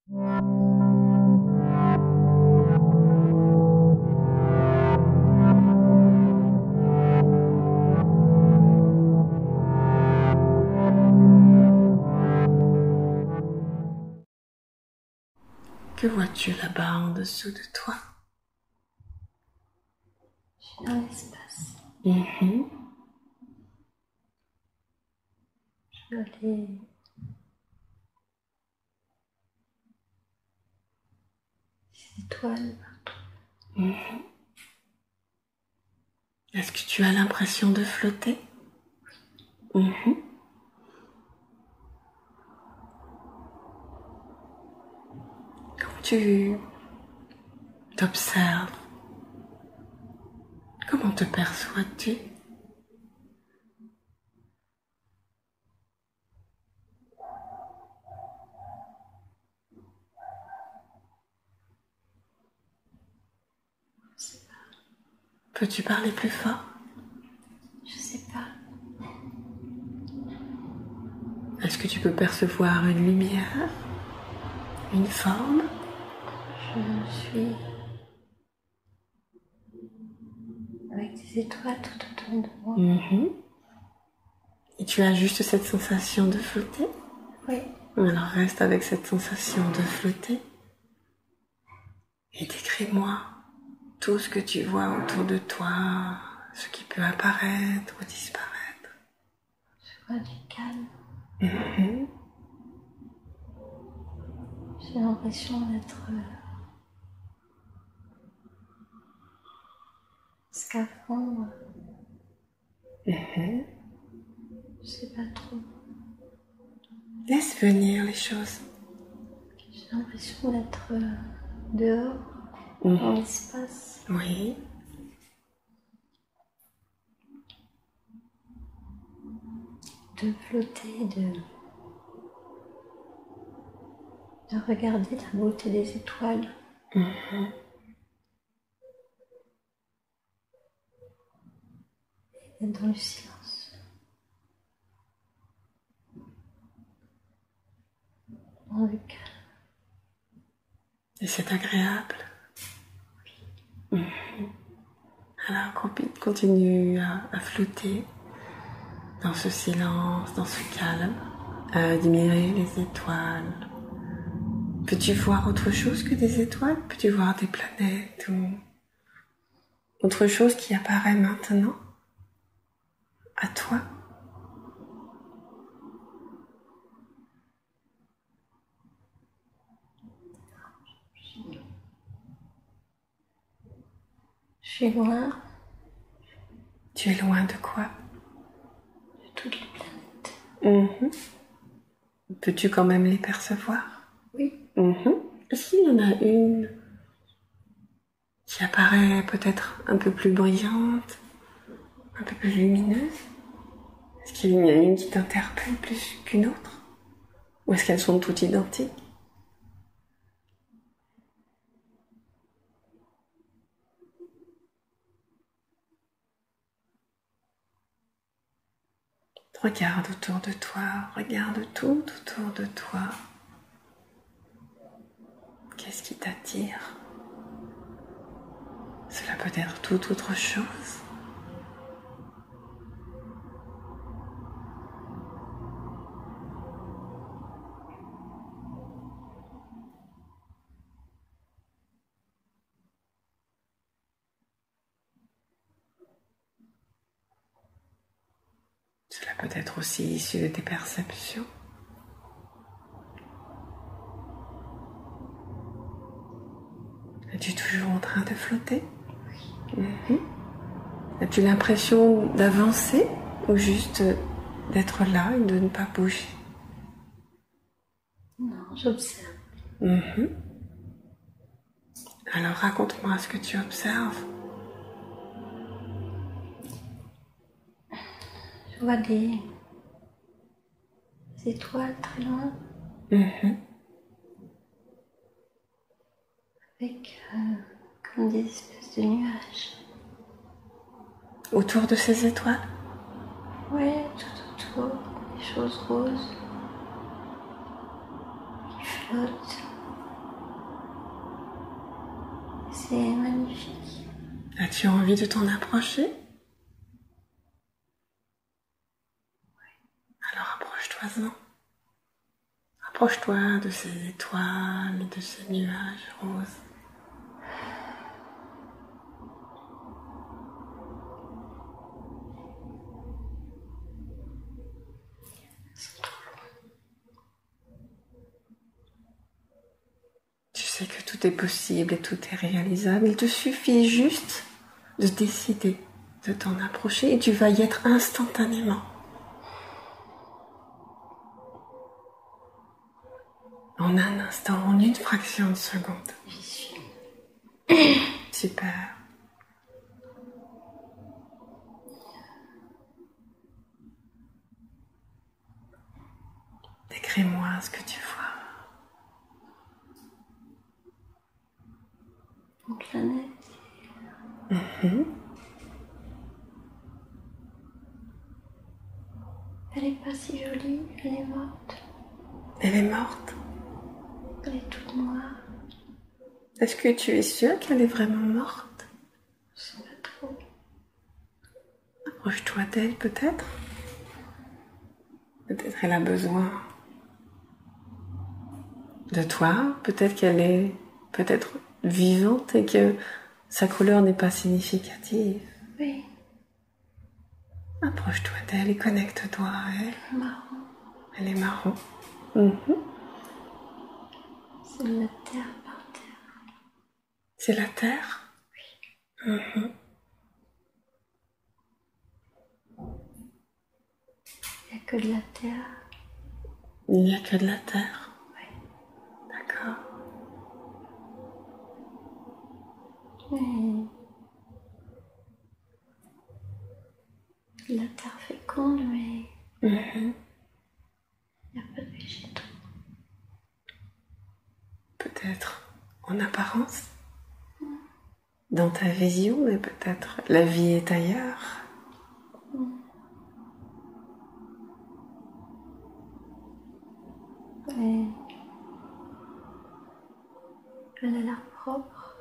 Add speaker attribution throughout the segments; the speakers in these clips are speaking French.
Speaker 1: Que vois-tu là-bas en dessous de toi?
Speaker 2: Je suis dans l'espace. Je vois des étoiles partout.
Speaker 1: Est-ce que tu as l'impression de flotter? Quand tu t'observes, comment te perçois-tu?
Speaker 2: Je sais pas.
Speaker 1: Peux-tu parler plus fort?
Speaker 2: Je sais pas.
Speaker 1: Est-ce que tu peux percevoir une lumière? Une forme?
Speaker 2: Je suis avec des étoiles tout autour de moi.
Speaker 1: Et tu as juste cette sensation de flotter?
Speaker 2: Oui.
Speaker 1: Alors reste avec cette sensation de flotter. Et décris-moi tout ce que tu vois autour de toi, ce qui peut apparaître ou disparaître.
Speaker 2: Je vois du calme. J'ai l'impression d'être scaphandre. Je sais pas trop.
Speaker 1: Laisse venir les choses.
Speaker 2: J'ai l'impression d'être dehors, dans l'espace.
Speaker 1: Oui.
Speaker 2: De flotter, de regarder la beauté des étoiles. Et d'être dans le silence. Dans le calme.
Speaker 1: Et c'est agréable. Alors continue à flotter dans ce silence, dans ce calme, à admirer les étoiles. Peux-tu voir autre chose que des étoiles? Peux-tu voir des planètes ou autre chose qui apparaît maintenant à toi?
Speaker 2: Je suis loin.
Speaker 1: Tu es loin de quoi?
Speaker 2: De toutes les planètes.
Speaker 1: Peux-tu quand même les percevoir?
Speaker 2: Oui.
Speaker 1: Est-ce qu'il y en a une qui apparaît peut-être un peu plus brillante, un peu plus lumineuse? Est-ce qu'il y en a une qui t'interpelle plus qu'une autre? Ou est-ce qu'elles sont toutes identiques? Regarde autour de toi, regarde tout autour de toi. Qu'est-ce qui t'attire? Cela peut être toute autre chose. Cela peut être aussi issu de tes perceptions. Es-tu toujours en train de flotter? As-tu l'impression d'avancer ou juste d'être là et de ne pas bouger?
Speaker 2: Non, j'observe.
Speaker 1: Alors raconte-moi ce que tu observes.
Speaker 2: Je vois des étoiles très loin. Avec comme des espèces de nuages.
Speaker 1: Autour de ces étoiles?
Speaker 2: Oui, tout autour, des choses roses qui flottent. C'est magnifique.
Speaker 1: As-tu envie de t'en approcher? Alors approche-toi-en. Approche-toi de ces étoiles et de ces nuages roses. Tu sais que tout est possible et tout est réalisable. Il te suffit juste de décider de t'en approcher et tu vas y être instantanément. En un instant, en une fraction de seconde.
Speaker 2: J'y suis.
Speaker 1: Super. Décris-moi ce que tu vois.
Speaker 2: Une planète. Elle est pas si jolie, elle est morte.
Speaker 1: Elle est morte.
Speaker 2: Elle est toute noire.
Speaker 1: Est-ce que tu es sûre qu'elle est vraiment morte?
Speaker 2: Je sais pas trop.
Speaker 1: Approche-toi d'elle peut-être. Peut-être elle a besoin de toi. Peut-être qu'elle est vivante et que sa couleur n'est pas significative.
Speaker 2: Oui.
Speaker 1: Approche-toi d'elle et connecte-toi à elle.
Speaker 2: Marron.
Speaker 1: Elle est marron.
Speaker 2: C'est de la terre par terre.
Speaker 1: C'est la terre?
Speaker 2: Oui. Il n'y a que de la terre.
Speaker 1: Il n'y a que de la terre?
Speaker 2: Oui.
Speaker 1: D'accord.
Speaker 2: Oui. La terre féconde, mais il n'y a pas de végétaux.
Speaker 1: Peut-être en apparence, dans ta vision, mais peut-être la vie est ailleurs.
Speaker 2: Et elle a l'air propre.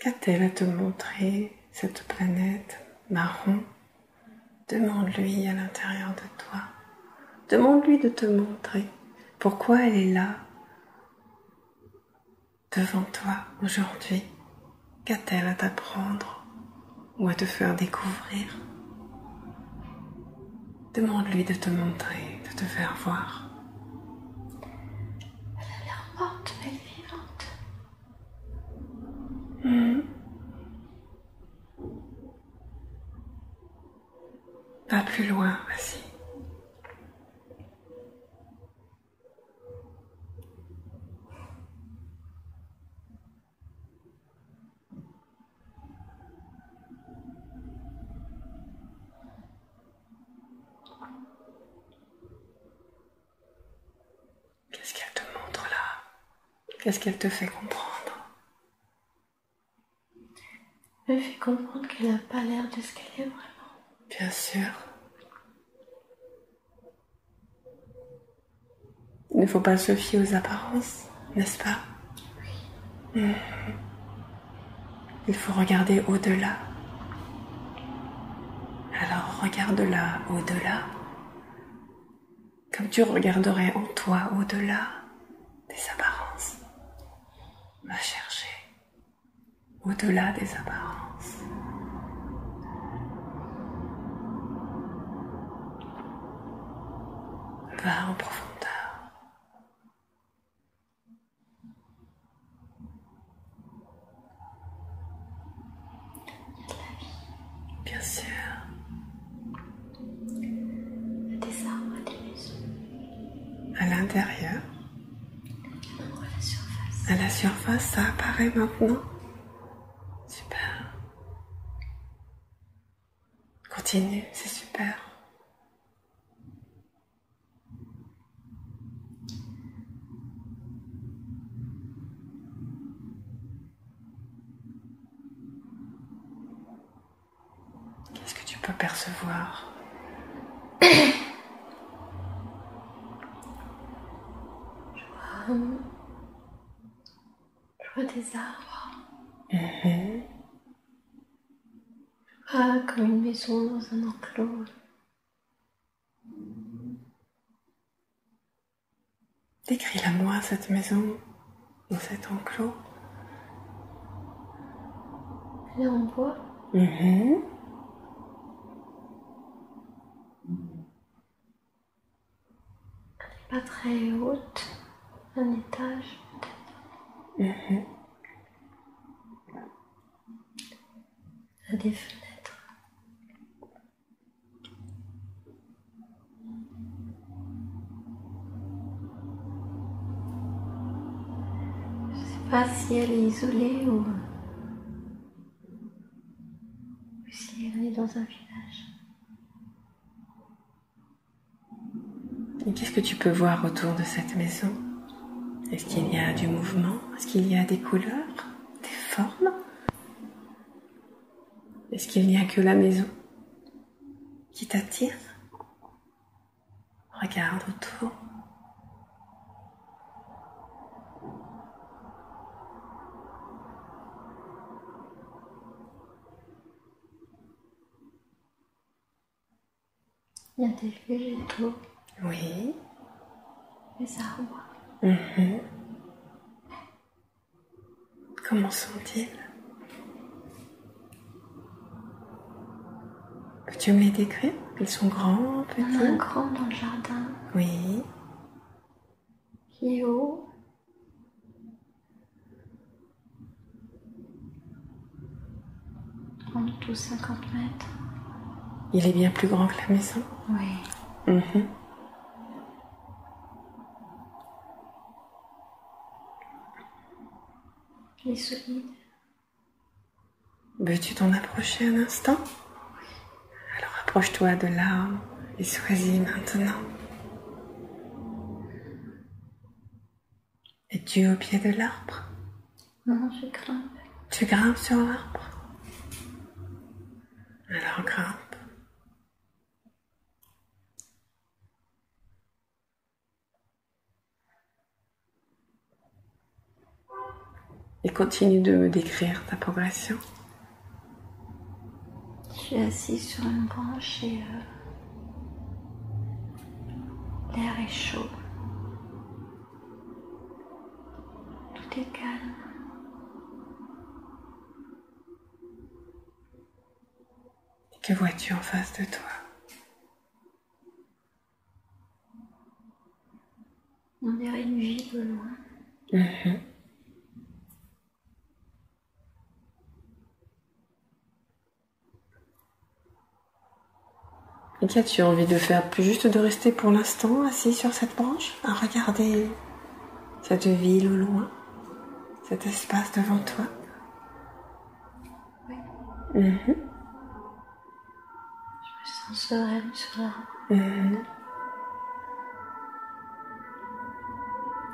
Speaker 1: Qu'a-t-elle à te montrer, cette planète marron? Demande-lui à l'intérieur de toi. Demande-lui de te montrer pourquoi elle est là, devant toi, aujourd'hui. Qu'a-t-elle à t'apprendre ou à te faire découvrir? Demande-lui de te montrer, de te faire voir.
Speaker 2: Elle a l'air morte, mais elle est vivante.
Speaker 1: Va plus loin, vas-y. Qu'est-ce qu'elle te montre là? Qu'est-ce qu'elle te fait comprendre?
Speaker 2: Elle me fait comprendre qu'elle n'a pas l'air de ce qu'elle est vraiment.
Speaker 1: Bien sûr. Il ne faut pas se fier aux apparences, n'est-ce pas? Oui. Il faut regarder au-delà. Alors regarde-la au-delà, comme tu regarderais en toi au-delà des apparences. Va chercher au-delà des apparences. Va en profondeur. Bien sûr.
Speaker 2: Il y a des arbres, des maisons.
Speaker 1: À l'intérieur.
Speaker 2: Non, à la surface.
Speaker 1: À la surface, ça apparaît maintenant. Super. Continue, c'est super. Qu'est-ce que tu peux percevoir?
Speaker 2: des arbres.
Speaker 1: Mhm.
Speaker 2: Ah, comme une maison dans un enclos.
Speaker 1: Décris-la-moi, cette maison, dans cet enclos.
Speaker 2: Elle est en bois.
Speaker 1: Mhm.
Speaker 2: Pas très haute. Un étage, peut-être.
Speaker 1: Mhm.
Speaker 2: Elle a des fenêtres. Je ne sais pas si elle est isolée ou si elle est dans un village.
Speaker 1: Et qu'est-ce que tu peux voir autour de cette maison? Est-ce qu'il y a du mouvement? Est-ce qu'il y a des couleurs? Des formes? Est-ce qu'il n'y a que la maison qui t'attire? Regarde autour.
Speaker 2: Il y a des végétaux,
Speaker 1: Oui.
Speaker 2: des arbres.
Speaker 1: Mhm. Comment sont-ils? Peux-tu me les décrire? Ils sont grands,
Speaker 2: Il y en a un
Speaker 1: petits?
Speaker 2: grand dans le jardin
Speaker 1: Oui.
Speaker 2: qui est haut. En tout 50 mètres.
Speaker 1: Il est bien plus grand que la maison?
Speaker 2: Oui.
Speaker 1: Mhm.
Speaker 2: Il est solide.
Speaker 1: Veux-tu t'en approcher un instant? Alors approche-toi de l'arbre et sois-y maintenant. Es-tu au pied de l'arbre?
Speaker 2: Non, je grimpe.
Speaker 1: Tu grimpes sur l'arbre? Alors grimpe. Et continue de me décrire ta progression.
Speaker 2: Je suis assise sur une branche et l'air est chaud. Tout est calme.
Speaker 1: Que vois-tu en face de toi?
Speaker 2: On dirait une ville de loin.
Speaker 1: Mhm. Et qu'as-tu envie de faire? Plus juste de rester pour l'instant assis sur cette branche, à regarder cette ville au loin, cet espace devant toi?
Speaker 2: Oui.
Speaker 1: Mhm.
Speaker 2: Je me sens sereine sur l'arbre.
Speaker 1: Mhm.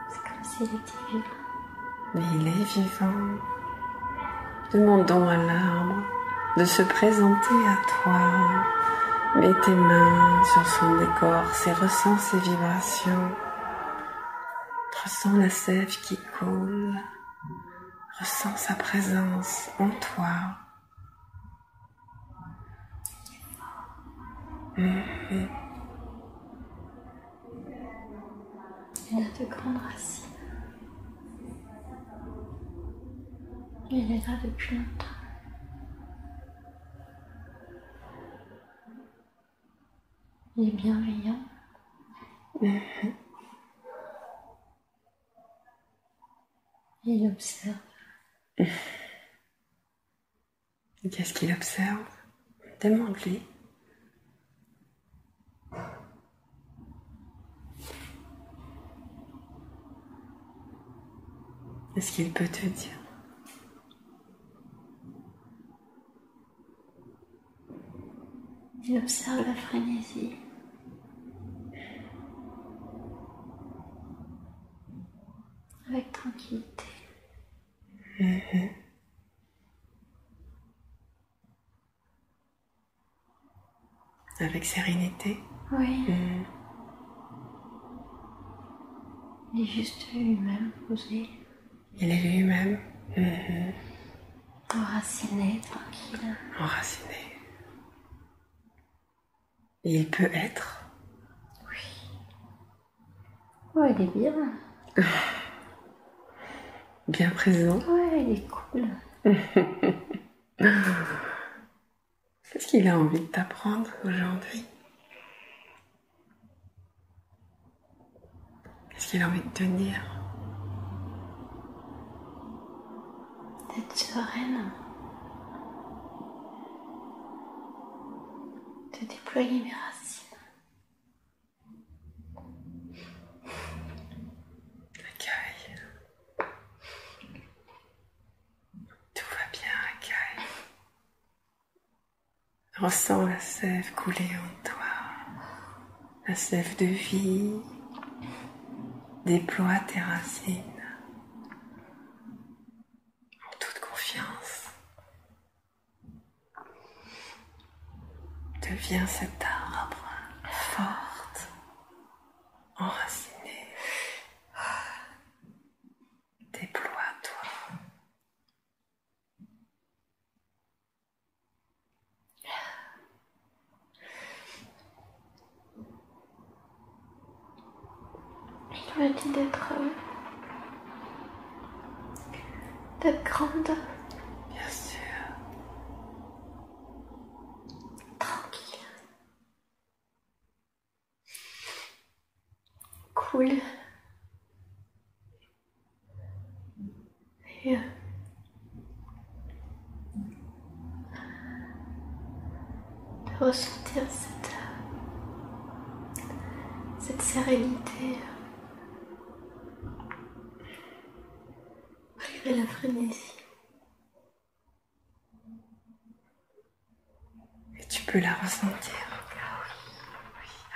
Speaker 2: C'est comme s'il était vivant.
Speaker 1: Mais il est vivant. Demandons à l'arbre de se présenter à toi. Mets tes mains sur son écorce et ressens ses vibrations. Ressens la sève qui coule. Ressens sa présence en toi. Mhm.
Speaker 2: Il a de grandes racines. Il est là depuis longtemps. Il est bienveillant.
Speaker 1: Mhm.
Speaker 2: Il observe.
Speaker 1: Et qu'est-ce qu'il observe? Demande-lui. Est-ce qu'il peut te dire?
Speaker 2: Il observe la frénésie. Avec tranquillité.
Speaker 1: Mhm. Avec sérénité.
Speaker 2: Oui.
Speaker 1: Mhm.
Speaker 2: Il est juste lui-même posé.
Speaker 1: Il est lui-même.
Speaker 2: Enraciné, tranquille.
Speaker 1: Enraciné. Et il peut être.
Speaker 2: Oui. Ouais, il est bien.
Speaker 1: Bien présent.
Speaker 2: Ouais, il est cool.
Speaker 1: Qu'est-ce qu'il a envie de t'apprendre aujourd'hui? Qu'est-ce qu'il a envie de te dire?
Speaker 2: D'être sereine. De déployer mes racines.
Speaker 1: Accueille. Tout va bien, accueille. Ressens la sève couler en toi. La sève de vie. Déploie tes racines. En toute confiance. Deviens cet arbre forte, enracinée. Déploie-toi.
Speaker 2: Il m'a dit d'être grande.
Speaker 1: Bien sûr.
Speaker 2: Tranquille. Cool. Et de ressentir cette sérénité malgré la frénésie.
Speaker 1: Et tu peux la ressentir.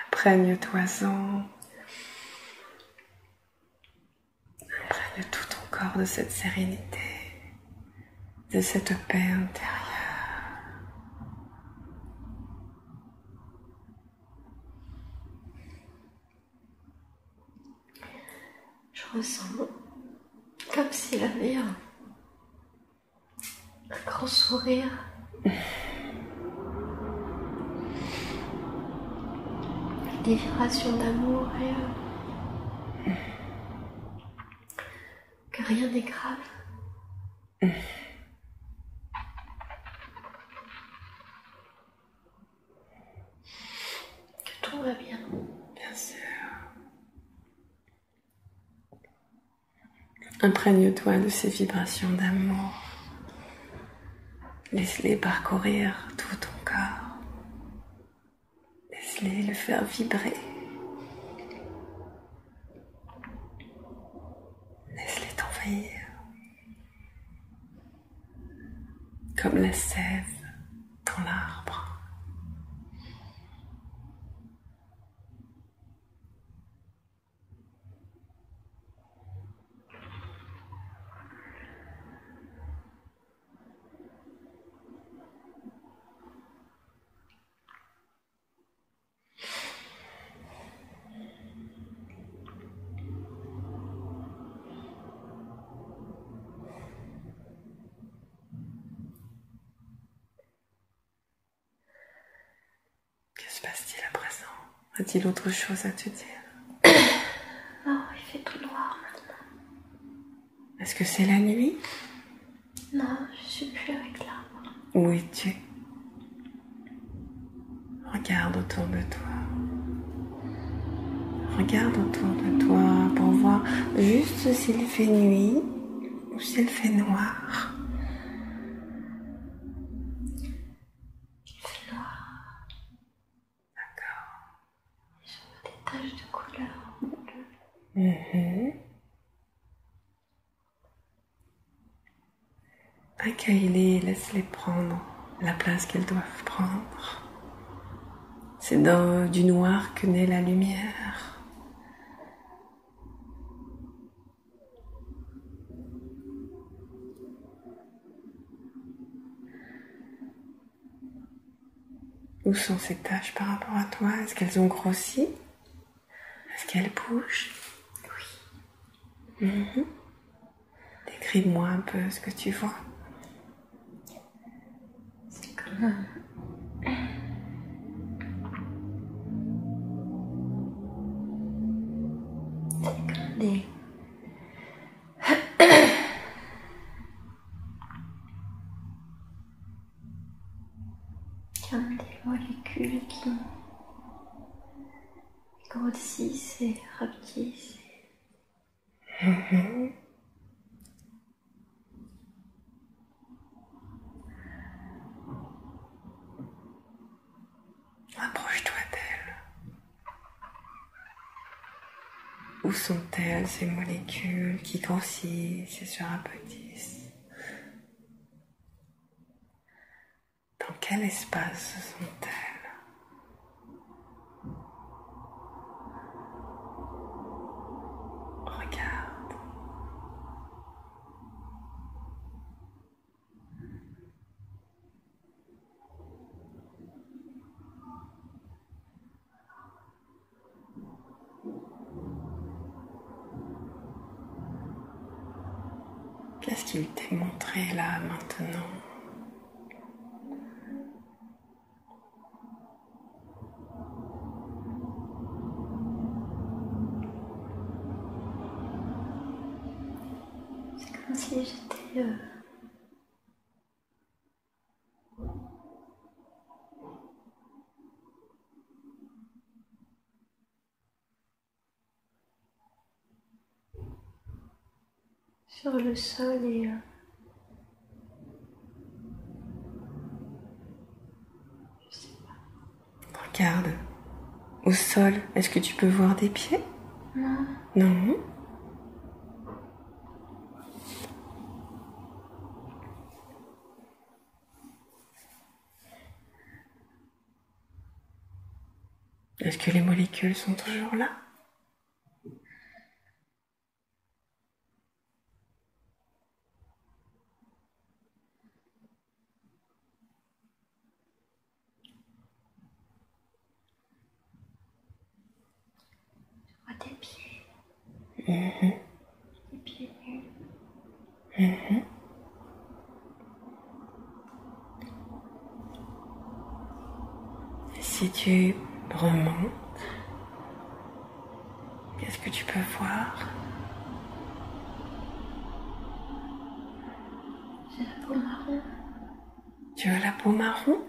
Speaker 1: Imprègne-toi-en. Imprègne tout ton corps de cette sérénité, de cette paix intérieure.
Speaker 2: Je ressens comme s'il avait un grand sourire. Des vibrations d'amour et que rien n'est grave. Que tout va bien.
Speaker 1: Bien sûr. Imprègne-toi de ces vibrations d'amour. Laisse-les parcourir tout ton corps. Laisse-les le faire vibrer. Laisse-les t'envahir. Comme la sève dans l'arbre. Que se passe-t-il à présent? A-t-il autre chose à te dire?
Speaker 2: Non, il fait tout noir maintenant.
Speaker 1: Est-ce que c'est la nuit?
Speaker 2: Non, je suis plus avec l'arbre.
Speaker 1: Où es-tu? Regarde autour de toi. Regarde autour de toi pour voir juste s'il fait nuit ou s'il fait noir.
Speaker 2: Il fait noir.
Speaker 1: D'accord.
Speaker 2: Je vois des taches de couleur bleue.
Speaker 1: Accueille-les, laisse-les prendre la place qu'elles doivent prendre. C'est dans du noir que naît la lumière. Où sont ces taches par rapport à toi? Est-ce qu'elles ont grossi? Est-ce qu'elles bougent?
Speaker 2: Oui.
Speaker 1: Des Décris-moi un peu ce que tu vois.
Speaker 2: C'est comme des comme des molécules qui grossissent et rapetissent.
Speaker 1: Approche-toi d'elle. Où sont-elles, ces molécules qui grossissent et se rapetissent? Dans quel espace sont-elles? Regarde. Qu'est-ce qu'il t'est montré là maintenant?
Speaker 2: C'est comme si j'étais sur le sol et je sais pas.
Speaker 1: Regarde. Au sol, est-ce que tu peux voir des pieds?
Speaker 2: Non.
Speaker 1: Non. Est-ce que les molécules sont toujours là?
Speaker 2: Je vois des pieds.
Speaker 1: Mhm.
Speaker 2: Des pieds nus.
Speaker 1: Mhm. Et si tu remontes, qu'est-ce que tu peux voir?
Speaker 2: J'ai la peau marron.
Speaker 1: Tu as la peau marron?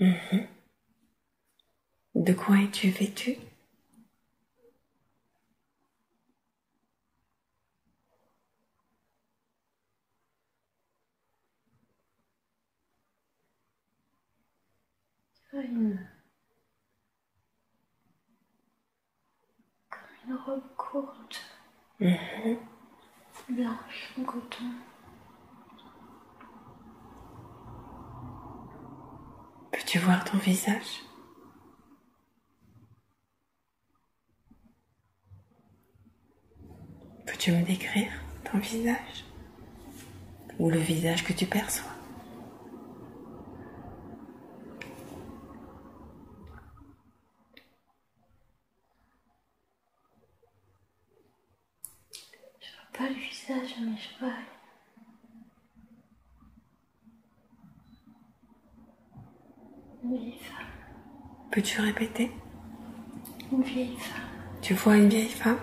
Speaker 1: Mhm. De quoi es-tu vêtue?
Speaker 2: Comme une robe courte,
Speaker 1: Mhm.
Speaker 2: blanche en coton.
Speaker 1: Peux-tu voir ton visage? Peux-tu me décrire ton visage? Ou le visage que tu perçois?
Speaker 2: Je vois pas le visage, mais je vois une vieille femme.
Speaker 1: Peux-tu répéter?
Speaker 2: Une vieille femme.
Speaker 1: Tu vois une vieille femme?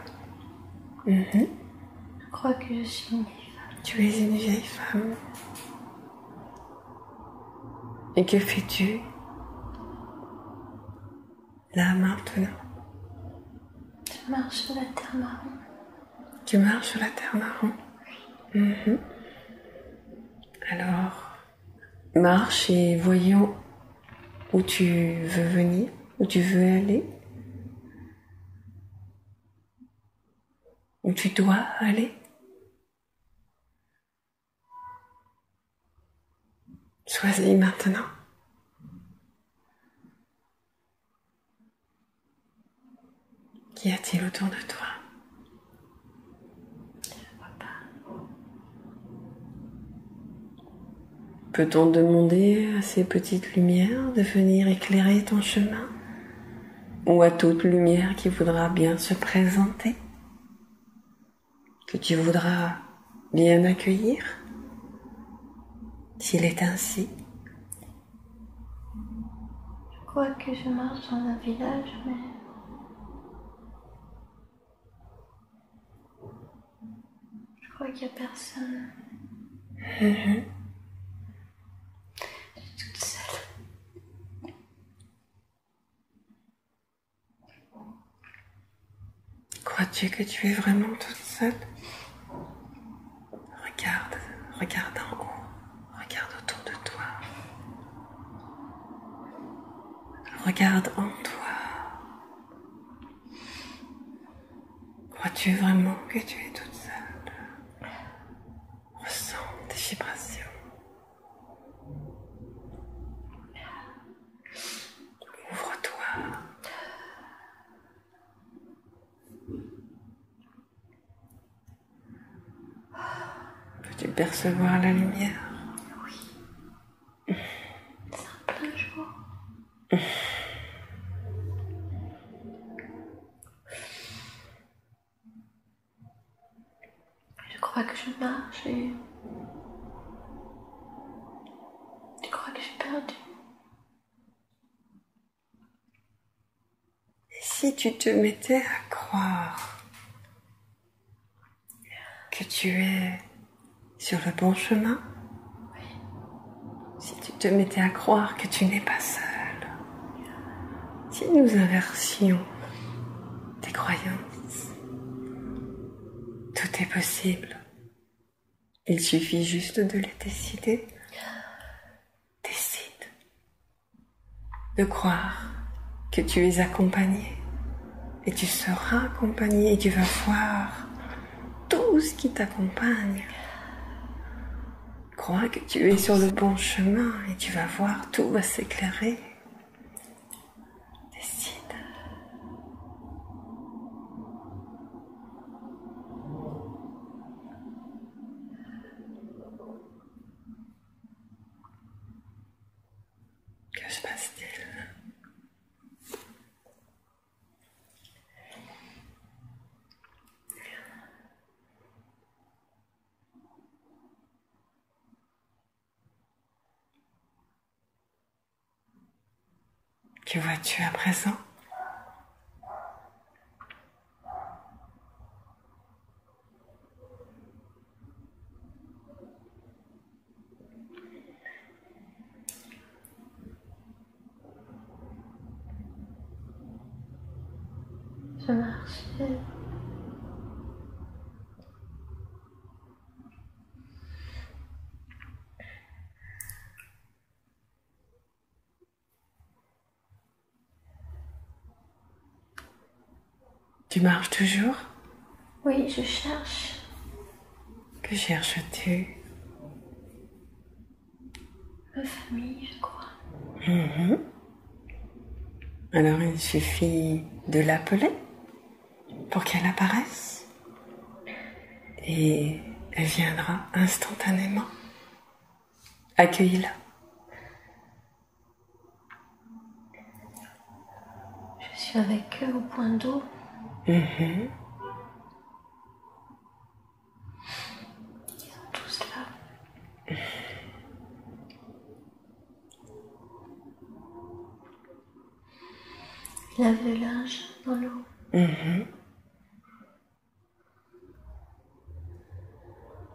Speaker 1: Mhm.
Speaker 2: Je crois que je suis une vieille femme.
Speaker 1: Tu es une vieille femme. Et que fais-tu là maintenant?
Speaker 2: Je marche sur la terre marron.
Speaker 1: Tu marches sur la terre marron? Mhm. Alors, marche et voyons où tu veux venir, où tu veux aller, où tu dois aller. Choisis maintenant. Qu'y a-t-il autour de toi?
Speaker 2: Je ne vois pas.
Speaker 1: Peut-on demander à ces petites lumières de venir éclairer ton chemin? Ou à toute lumière qui voudra bien se présenter? que tu voudras bien accueillir, s'il est ainsi.
Speaker 2: Je crois que je marche dans un village, mais je crois qu'il n'y a personne. Je suis toute seule.
Speaker 1: Crois-tu que tu es vraiment toute seule? Regarde en haut, regarde autour de toi. Regarde en toi. Crois-tu vraiment que tu es toute seule? Ressens tes vibrations. Ouvre-toi. Peux-tu percevoir la lumière?
Speaker 2: Oui. C'est un plein jour. Je crois que je marche et je crois que j'ai perdu.
Speaker 1: Et si tu te mettais à croire que tu es sur le bon chemin?
Speaker 2: Oui.
Speaker 1: Si tu te mettais à croire que tu n'es pas seule? Si nous inversions tes croyances? Tout est possible. Il suffit juste de le décider. Décide de croire que tu es accompagné. Et tu seras accompagné et tu vas voir tout ce qui t'accompagne. Crois que tu es sur le bon chemin et tu vas voir, tout va s'éclairer. Décide. Que se passe-t-il? Que vois-tu à présent?
Speaker 2: Je marchais.
Speaker 1: Tu marches toujours?
Speaker 2: Oui, je cherche.
Speaker 1: Que cherches-tu?
Speaker 2: Ma famille, je crois.
Speaker 1: Alors il suffit de l'appeler pour qu'elle apparaisse et elle viendra instantanément. Accueille-la.
Speaker 2: Je suis avec eux au point d'eau. Ils sont tous là. Ils lavent le linge dans l'eau.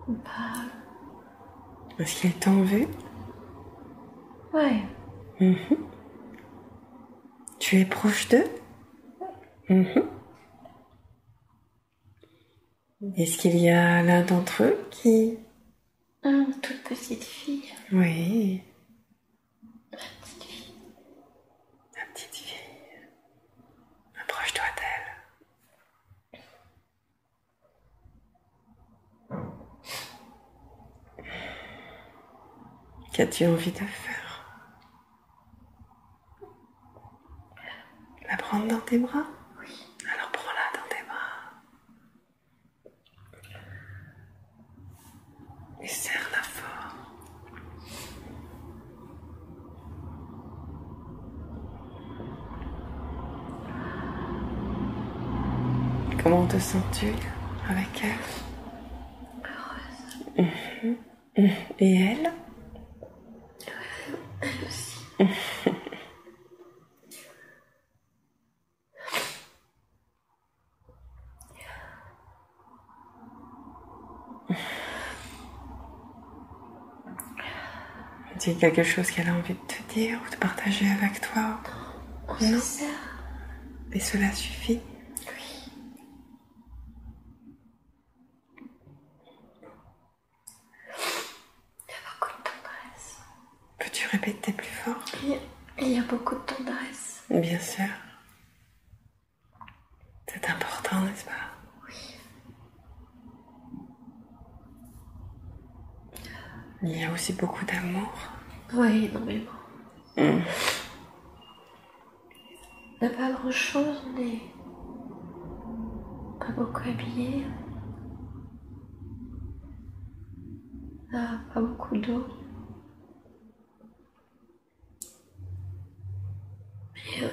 Speaker 2: On parle.
Speaker 1: Est-ce qu'ils t'ont vu?
Speaker 2: Ouais.
Speaker 1: Tu es proche d'eux? Est-ce qu'il y a l'un d'entre eux qui...
Speaker 2: Une toute petite fille.
Speaker 1: Oui,
Speaker 2: Ma petite fille.
Speaker 1: la petite fille. Approche-toi d'elle. Qu'as-tu envie de faire? La prendre dans tes bras?
Speaker 2: Oui.
Speaker 1: Alors prends-la dans tes bras. Et serre-la fort. Comment te sens-tu avec elle? Et elle?
Speaker 2: Elle aussi.
Speaker 1: C'est quelque chose qu'elle a envie de te dire ou de partager avec toi?
Speaker 2: On se sert.
Speaker 1: Et cela suffit?
Speaker 2: Oui. Il y a beaucoup de tendresse.
Speaker 1: Peux-tu répéter plus fort?
Speaker 2: Il y a beaucoup de tendresse.
Speaker 1: Bien sûr. C'est important, n'est-ce pas?
Speaker 2: Oui.
Speaker 1: Il y a aussi beaucoup d'amour.
Speaker 2: Oui, énormément. On n'a pas grand-chose, on n'est pas beaucoup habillés. On n'a pas beaucoup d'eau. Mais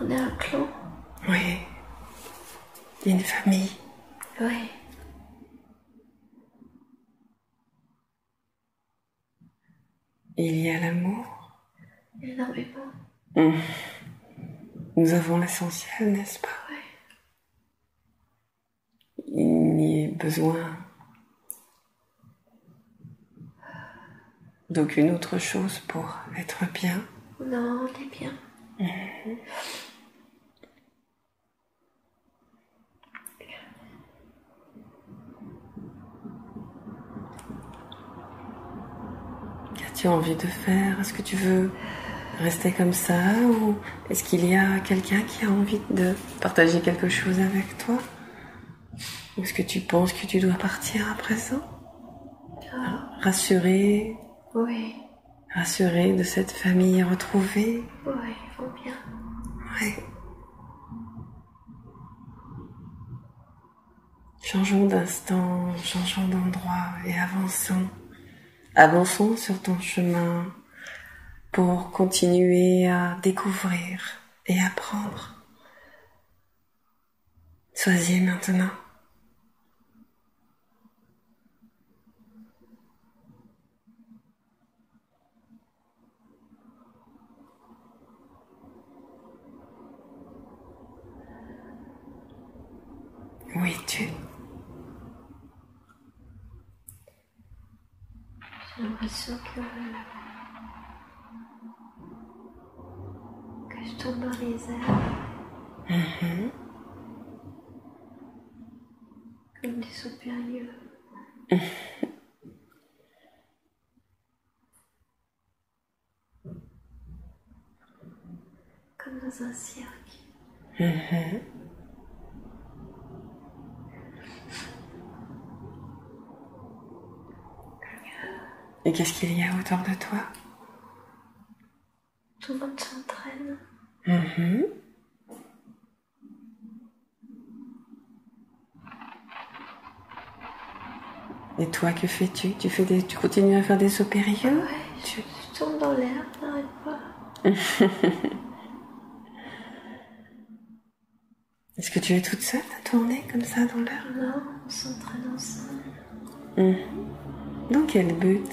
Speaker 2: on est un clan.
Speaker 1: Oui. Il y a une famille.
Speaker 2: Oui.
Speaker 1: Il y a l'amour.
Speaker 2: Énormément.
Speaker 1: Nous avons l'essentiel, n'est-ce pas?
Speaker 2: Oui.
Speaker 1: Il n'y a besoin d'aucune autre chose pour être bien.
Speaker 2: Non, on est bien.
Speaker 1: Qu'as-tu envie de faire? Est-ce que tu veux rester comme ça ou est-ce qu'il y a quelqu'un qui a envie de partager quelque chose avec toi? Ou est-ce que tu penses que tu dois partir à présent? Rassurée
Speaker 2: Oui.
Speaker 1: Rassurée de cette famille retrouvée?
Speaker 2: Oui, ils vont bien.
Speaker 1: Oui. Changeons d'instant, changeons d'endroit et avançons. Avançons sur ton chemin pour continuer à découvrir et apprendre. Sois-y maintenant. Où es-tu?
Speaker 2: J'ai l'impression que je tombe dans les airs. Comme des supérieurs. Comme dans un cirque.
Speaker 1: Et qu'est-ce qu'il y a autour de toi?
Speaker 2: Tout le monde s'entraîne.
Speaker 1: Et toi, que fais-tu? Tu continues à faire des sauts périlleux?
Speaker 2: Ouais, je tourne dans l'air, je n'arrête pas.
Speaker 1: Est-ce que tu es toute seule à tourner comme ça dans l'air?
Speaker 2: Non, on s'entraîne ensemble.
Speaker 1: Dans quel but?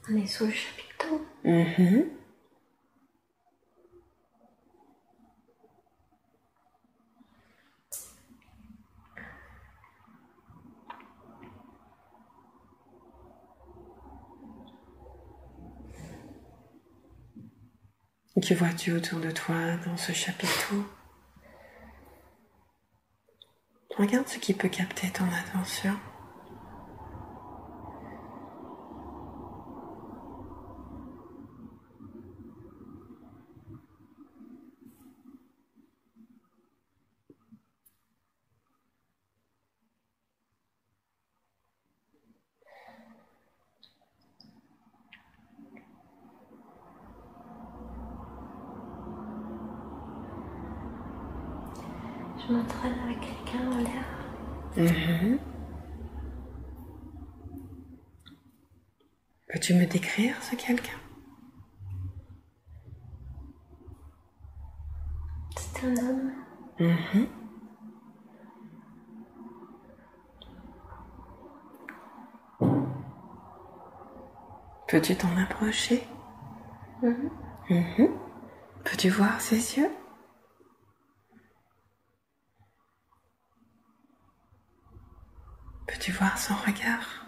Speaker 2: On est sous le chapiteau.
Speaker 1: Et que vois-tu autour de toi dans ce chapiteau? Regarde ce qui peut capter ton attention.
Speaker 2: Je m'entraîne avec quelqu'un dans l'air.
Speaker 1: Peux-tu me décrire ce quelqu'un?
Speaker 2: C'est un homme.
Speaker 1: Peux-tu t'en approcher? Peux-tu voir ses yeux? Peux-tu voir son regard?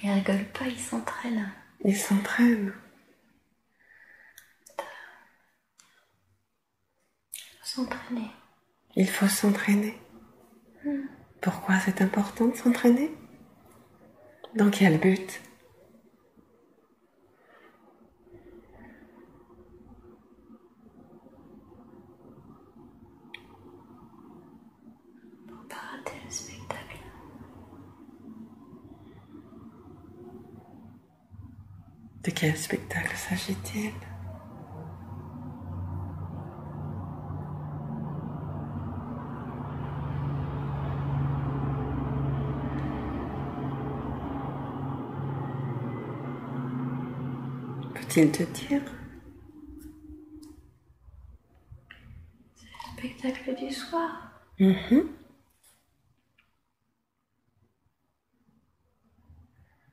Speaker 2: Il rigole pas, il s'entraîne.
Speaker 1: Il s'entraîne.
Speaker 2: S'entraîner.
Speaker 1: Il faut s'entraîner. Pourquoi c'est important de s'entraîner? Dans quel but?
Speaker 2: Pour pas rater le spectacle.
Speaker 1: De quel spectacle s'agit-il? Peut-il te dire?
Speaker 2: C'est le spectacle du soir.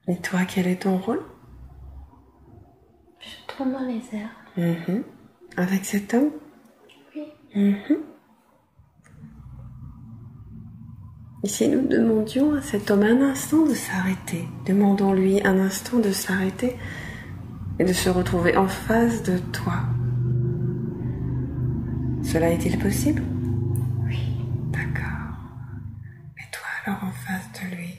Speaker 1: Et toi, quel est ton rôle?
Speaker 2: Je tourne dans les airs.
Speaker 1: Avec cet homme?
Speaker 2: Oui.
Speaker 1: Et si nous demandions à cet homme un instant de s'arrêter, demandons-lui un instant de s'arrêter et de se retrouver en face de toi. Cela est-il possible?
Speaker 2: Oui.
Speaker 1: D'accord. Mets-toi alors en face de lui.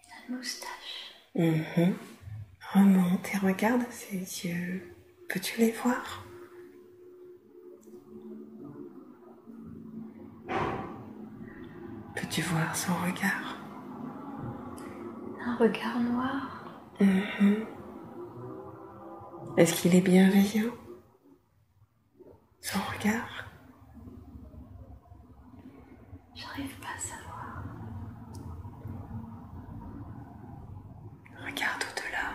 Speaker 2: La moustache.
Speaker 1: Remonte et regarde ses yeux. Peux-tu les voir? Peux-tu voir son regard?
Speaker 2: Un regard noir.
Speaker 1: Est-ce qu'il est bienveillant? Son regard?
Speaker 2: J'arrive pas à savoir.
Speaker 1: Regarde au-delà.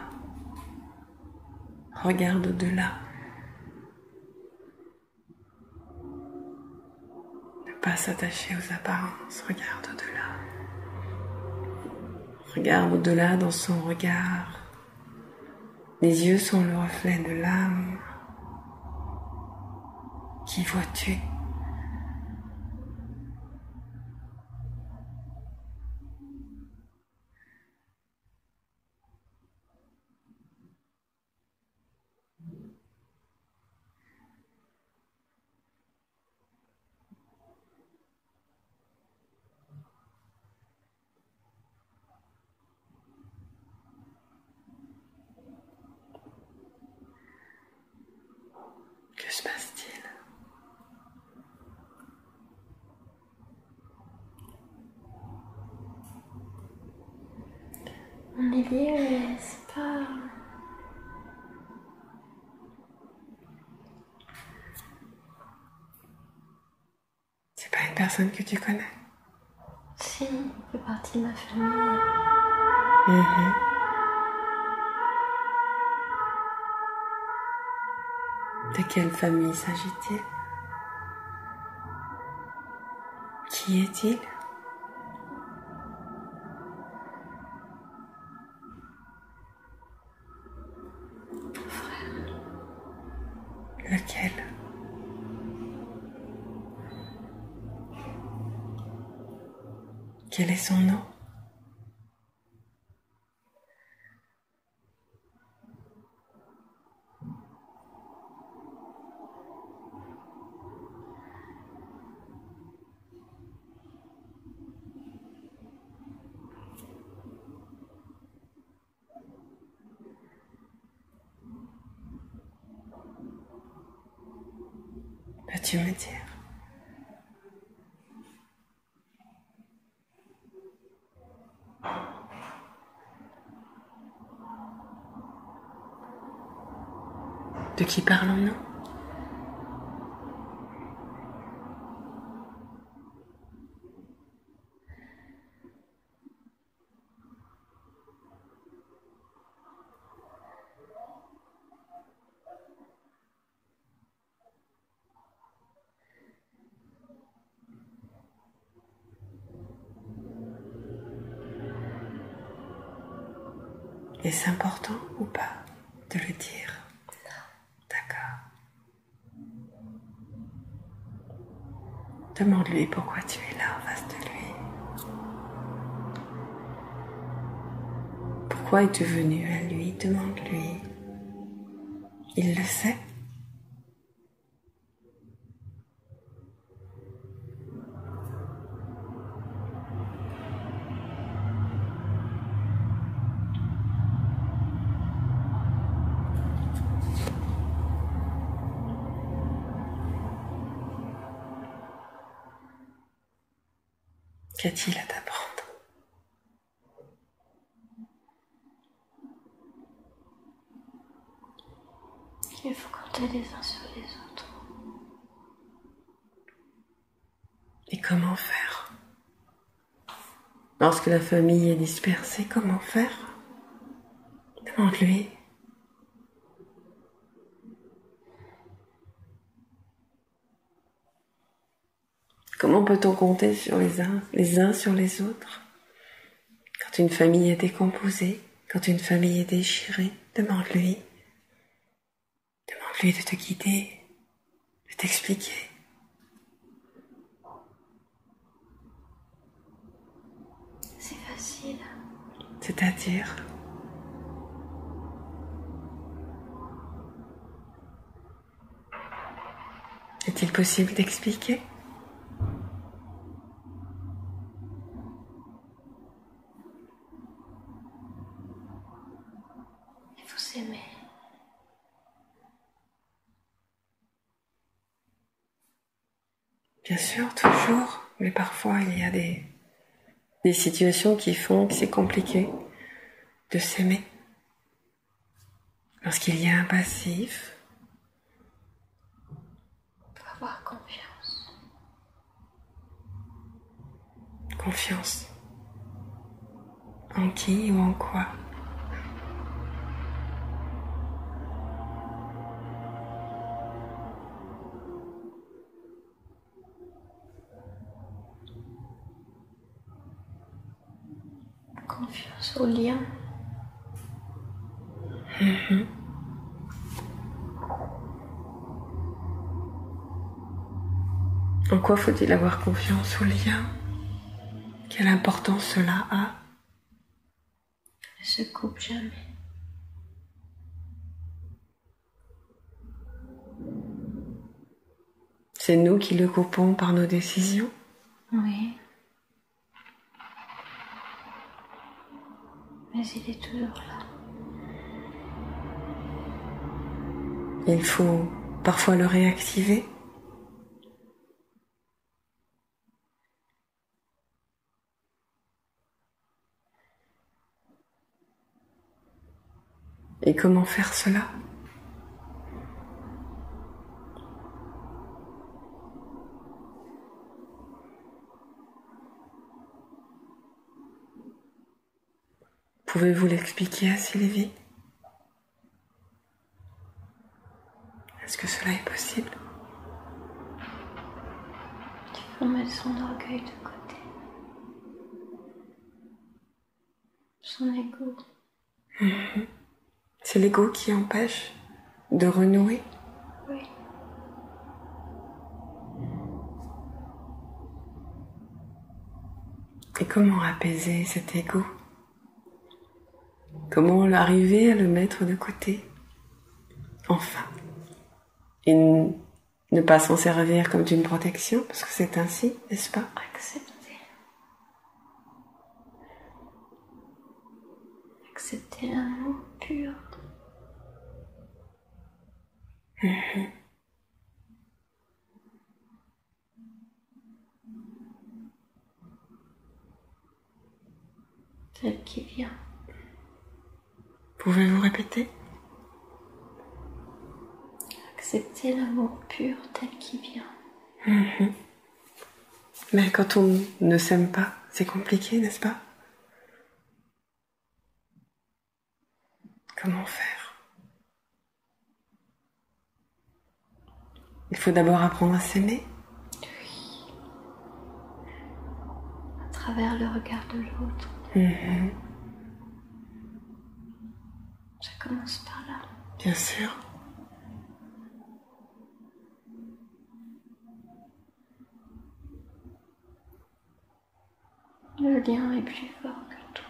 Speaker 1: Regarde au-delà. Ne pas s'attacher aux apparences. Regarde au-delà. Regarde au-delà dans son regard. Les yeux sont le reflet de l'âme. Qui vois-tu? Que se passe-t-il?
Speaker 2: On est liés, mais c'est pas...
Speaker 1: C'est pas une personne que tu connais?
Speaker 2: Si, il fait partie de ma famille.
Speaker 1: De quelle famille s'agit-il? Qui est-il?
Speaker 2: Mon frère.
Speaker 1: Lequel? Quel est son nom? Peux-tu me dire? De qui parlons-nous? Est-ce important ou pas de le dire? D'accord. Demande-lui pourquoi tu es là en face de lui. Pourquoi es-tu venu à lui? Demande-lui. Il le sait. Qu'a-t-il à t'apprendre?
Speaker 2: Il faut compter les uns sur les autres.
Speaker 1: Et comment faire? Lorsque la famille est dispersée, comment faire? Demande-lui. Comment peut-on compter sur les uns sur les autres? Quand une famille est décomposée, quand une famille est déchirée, demande-lui. Demande-lui de te guider, de t'expliquer.
Speaker 2: C'est facile.
Speaker 1: C'est-à-dire, est-il possible d'expliquer?
Speaker 2: Il faut s'aimer.
Speaker 1: Bien sûr, toujours, mais parfois il y a des situations qui font que c'est compliqué de s'aimer. Lorsqu'il y a un passif,
Speaker 2: Il faut avoir confiance.
Speaker 1: Confiance. En qui ou en quoi?
Speaker 2: Confiance au lien.
Speaker 1: En quoi faut-il avoir confiance au lien? Quelle importance cela a?
Speaker 2: Ne se coupe jamais.
Speaker 1: C'est nous qui le coupons par nos décisions?
Speaker 2: Oui. Mais il est toujours là.
Speaker 1: Il faut parfois le réactiver. Et comment faire cela? Pouvez-vous l'expliquer à Sylvie? Est-ce que cela est possible?
Speaker 2: Il faut mettre son orgueil de côté. Son ego.
Speaker 1: C'est l'ego qui empêche de renouer?
Speaker 2: Oui.
Speaker 1: Et comment apaiser cet ego? Comment arriver à le mettre de côté? Enfin. Et ne pas s'en servir comme d'une protection, parce que c'est ainsi, n'est-ce pas?
Speaker 2: Accepter. Accepter l'amour pur. Tel qui vient.
Speaker 1: Pouvez-vous répéter?
Speaker 2: Accepter l'amour pur tel qui vient.
Speaker 1: Mais quand on ne s'aime pas, c'est compliqué, n'est-ce pas? Comment faire? Il faut d'abord apprendre à s'aimer.
Speaker 2: Oui. À travers le regard de l'autre. commence par là.
Speaker 1: Bien sûr.
Speaker 2: Le lien est plus fort que tout.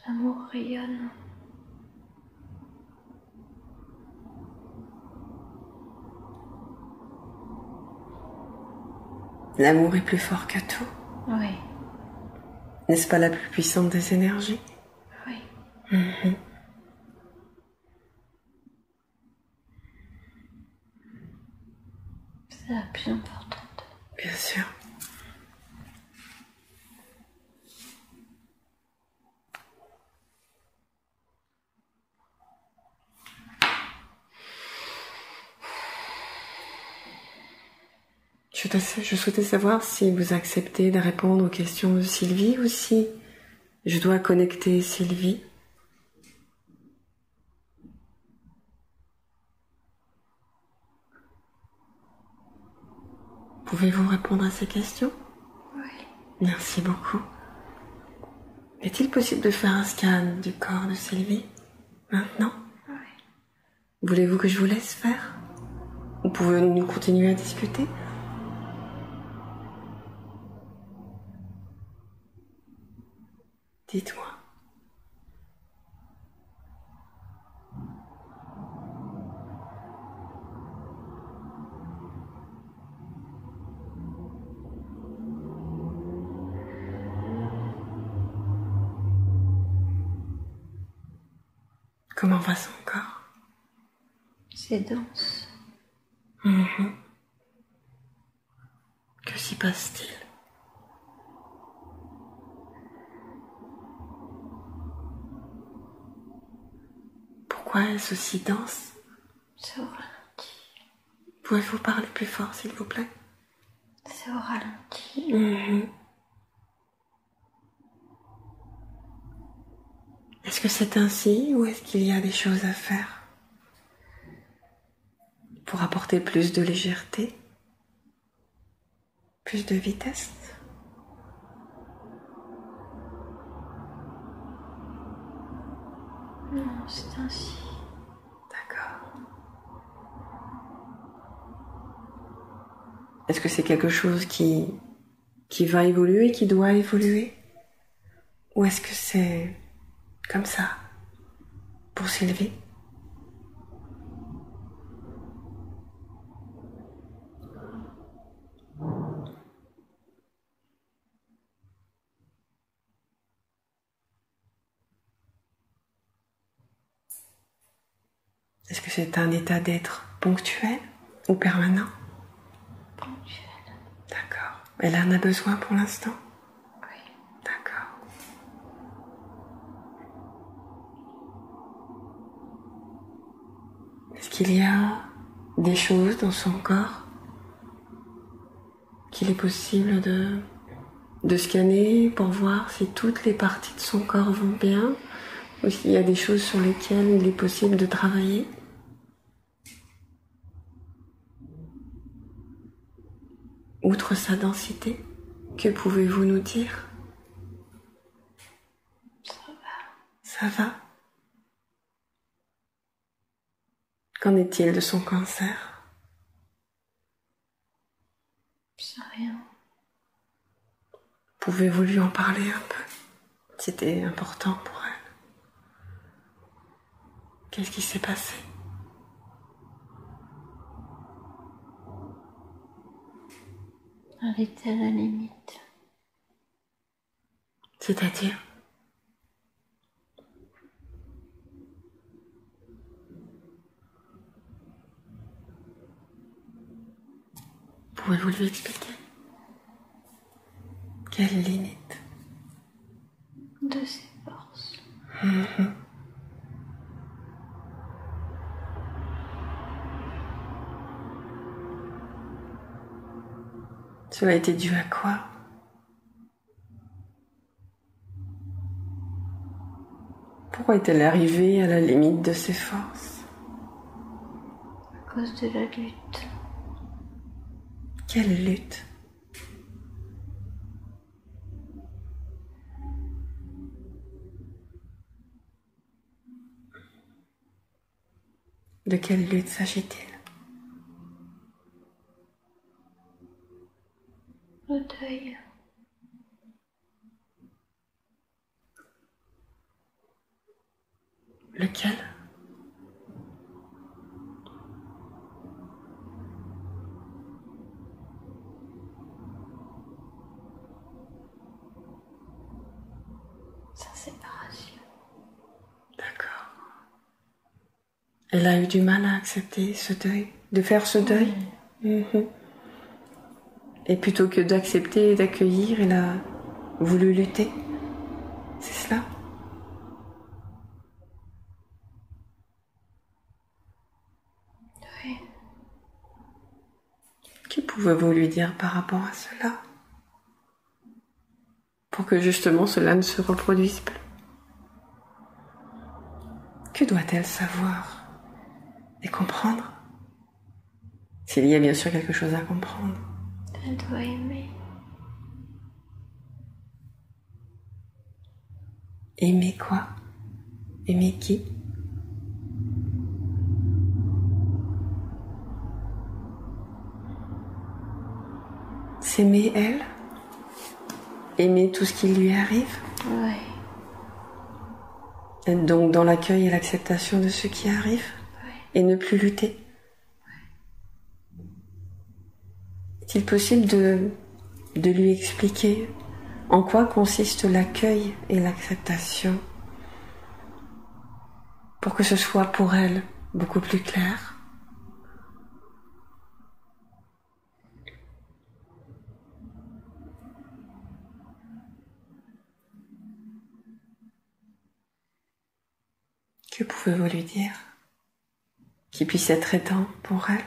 Speaker 2: L'amour rayonne.
Speaker 1: L'amour est plus fort que tout.
Speaker 2: Oui.
Speaker 1: N'est-ce pas la plus puissante des énergies?
Speaker 2: Oui. C'est la plus importante.
Speaker 1: Bien sûr. Je souhaitais savoir si vous acceptez de répondre aux questions de Sylvie ou si je dois connecter Sylvie. Pouvez-vous répondre à ces questions?
Speaker 2: Oui.
Speaker 1: Merci beaucoup. Est-il possible de faire un scan du corps de Sylvie maintenant?
Speaker 2: Oui.
Speaker 1: Voulez-vous que je vous laisse faire? Ou pouvons-nous continuer à discuter? Dites-moi. Comment va son corps?
Speaker 2: C'est dense.
Speaker 1: Que s'y passe-t-il? Pourquoi est-ce aussi dense?
Speaker 2: C'est au ralenti.
Speaker 1: Pouvez-vous parler plus fort, s'il vous plaît?
Speaker 2: C'est au ralenti.
Speaker 1: Est-ce que c'est ainsi ou est-ce qu'il y a des choses à faire pour apporter plus de légèreté, plus de vitesse?
Speaker 2: Non, c'est ainsi.
Speaker 1: D'accord. Est-ce que c'est quelque chose qui va évoluer, qui doit évoluer? Ou est-ce que c'est comme ça pour Sylvie? Est-ce que c'est un état d'être ponctuel ou permanent?
Speaker 2: Ponctuel.
Speaker 1: D'accord. Elle en a besoin pour l'instant?
Speaker 2: Oui.
Speaker 1: D'accord. Est-ce qu'il y a des choses dans son corps qu'il est possible de scanner pour voir si toutes les parties de son corps vont bien ou s'il y a des choses sur lesquelles il est possible de travailler? Outre sa densité, que pouvez-vous nous dire?
Speaker 2: Ça va.
Speaker 1: Ça va? Qu'en est-il de son cancer?
Speaker 2: C'est rien.
Speaker 1: Pouvez-vous lui en parler un peu? C'était important pour elle. Qu'est-ce qui s'est passé?
Speaker 2: Elle était à la limite.
Speaker 1: C'est-à-dire? Pouvez-vous lui expliquer? Quelle limite?
Speaker 2: De ses forces.
Speaker 1: Cela a été dû à quoi? Pourquoi est-elle arrivée à la limite de ses forces?
Speaker 2: À cause de la lutte.
Speaker 1: Quelle lutte? De quelle lutte s'agit-il?
Speaker 2: Le deuil.
Speaker 1: Lequel?
Speaker 2: Sa séparation.
Speaker 1: D'accord. Elle a eu du mal à accepter ce deuil, de faire ce deuil. Et plutôt que d'accepter et d'accueillir, elle a voulu lutter. C'est cela?
Speaker 2: Oui.
Speaker 1: Que pouvez-vous lui dire par rapport à cela? Pour que justement cela ne se reproduise plus. Que doit-elle savoir et comprendre? S'il y a bien sûr quelque chose à comprendre.
Speaker 2: Elle doit aimer.
Speaker 1: Aimer quoi? Aimer qui? S'aimer elle? Aimer tout ce qui lui arrive?
Speaker 2: Oui.
Speaker 1: Être donc dans l'accueil et l'acceptation de ce qui arrive?
Speaker 2: Oui.
Speaker 1: Et ne plus lutter? Est-il possible de lui expliquer en quoi consiste l'accueil et l'acceptation pour que ce soit pour elle beaucoup plus clair? Que pouvez-vous lui dire qui puisse être aidant pour elle,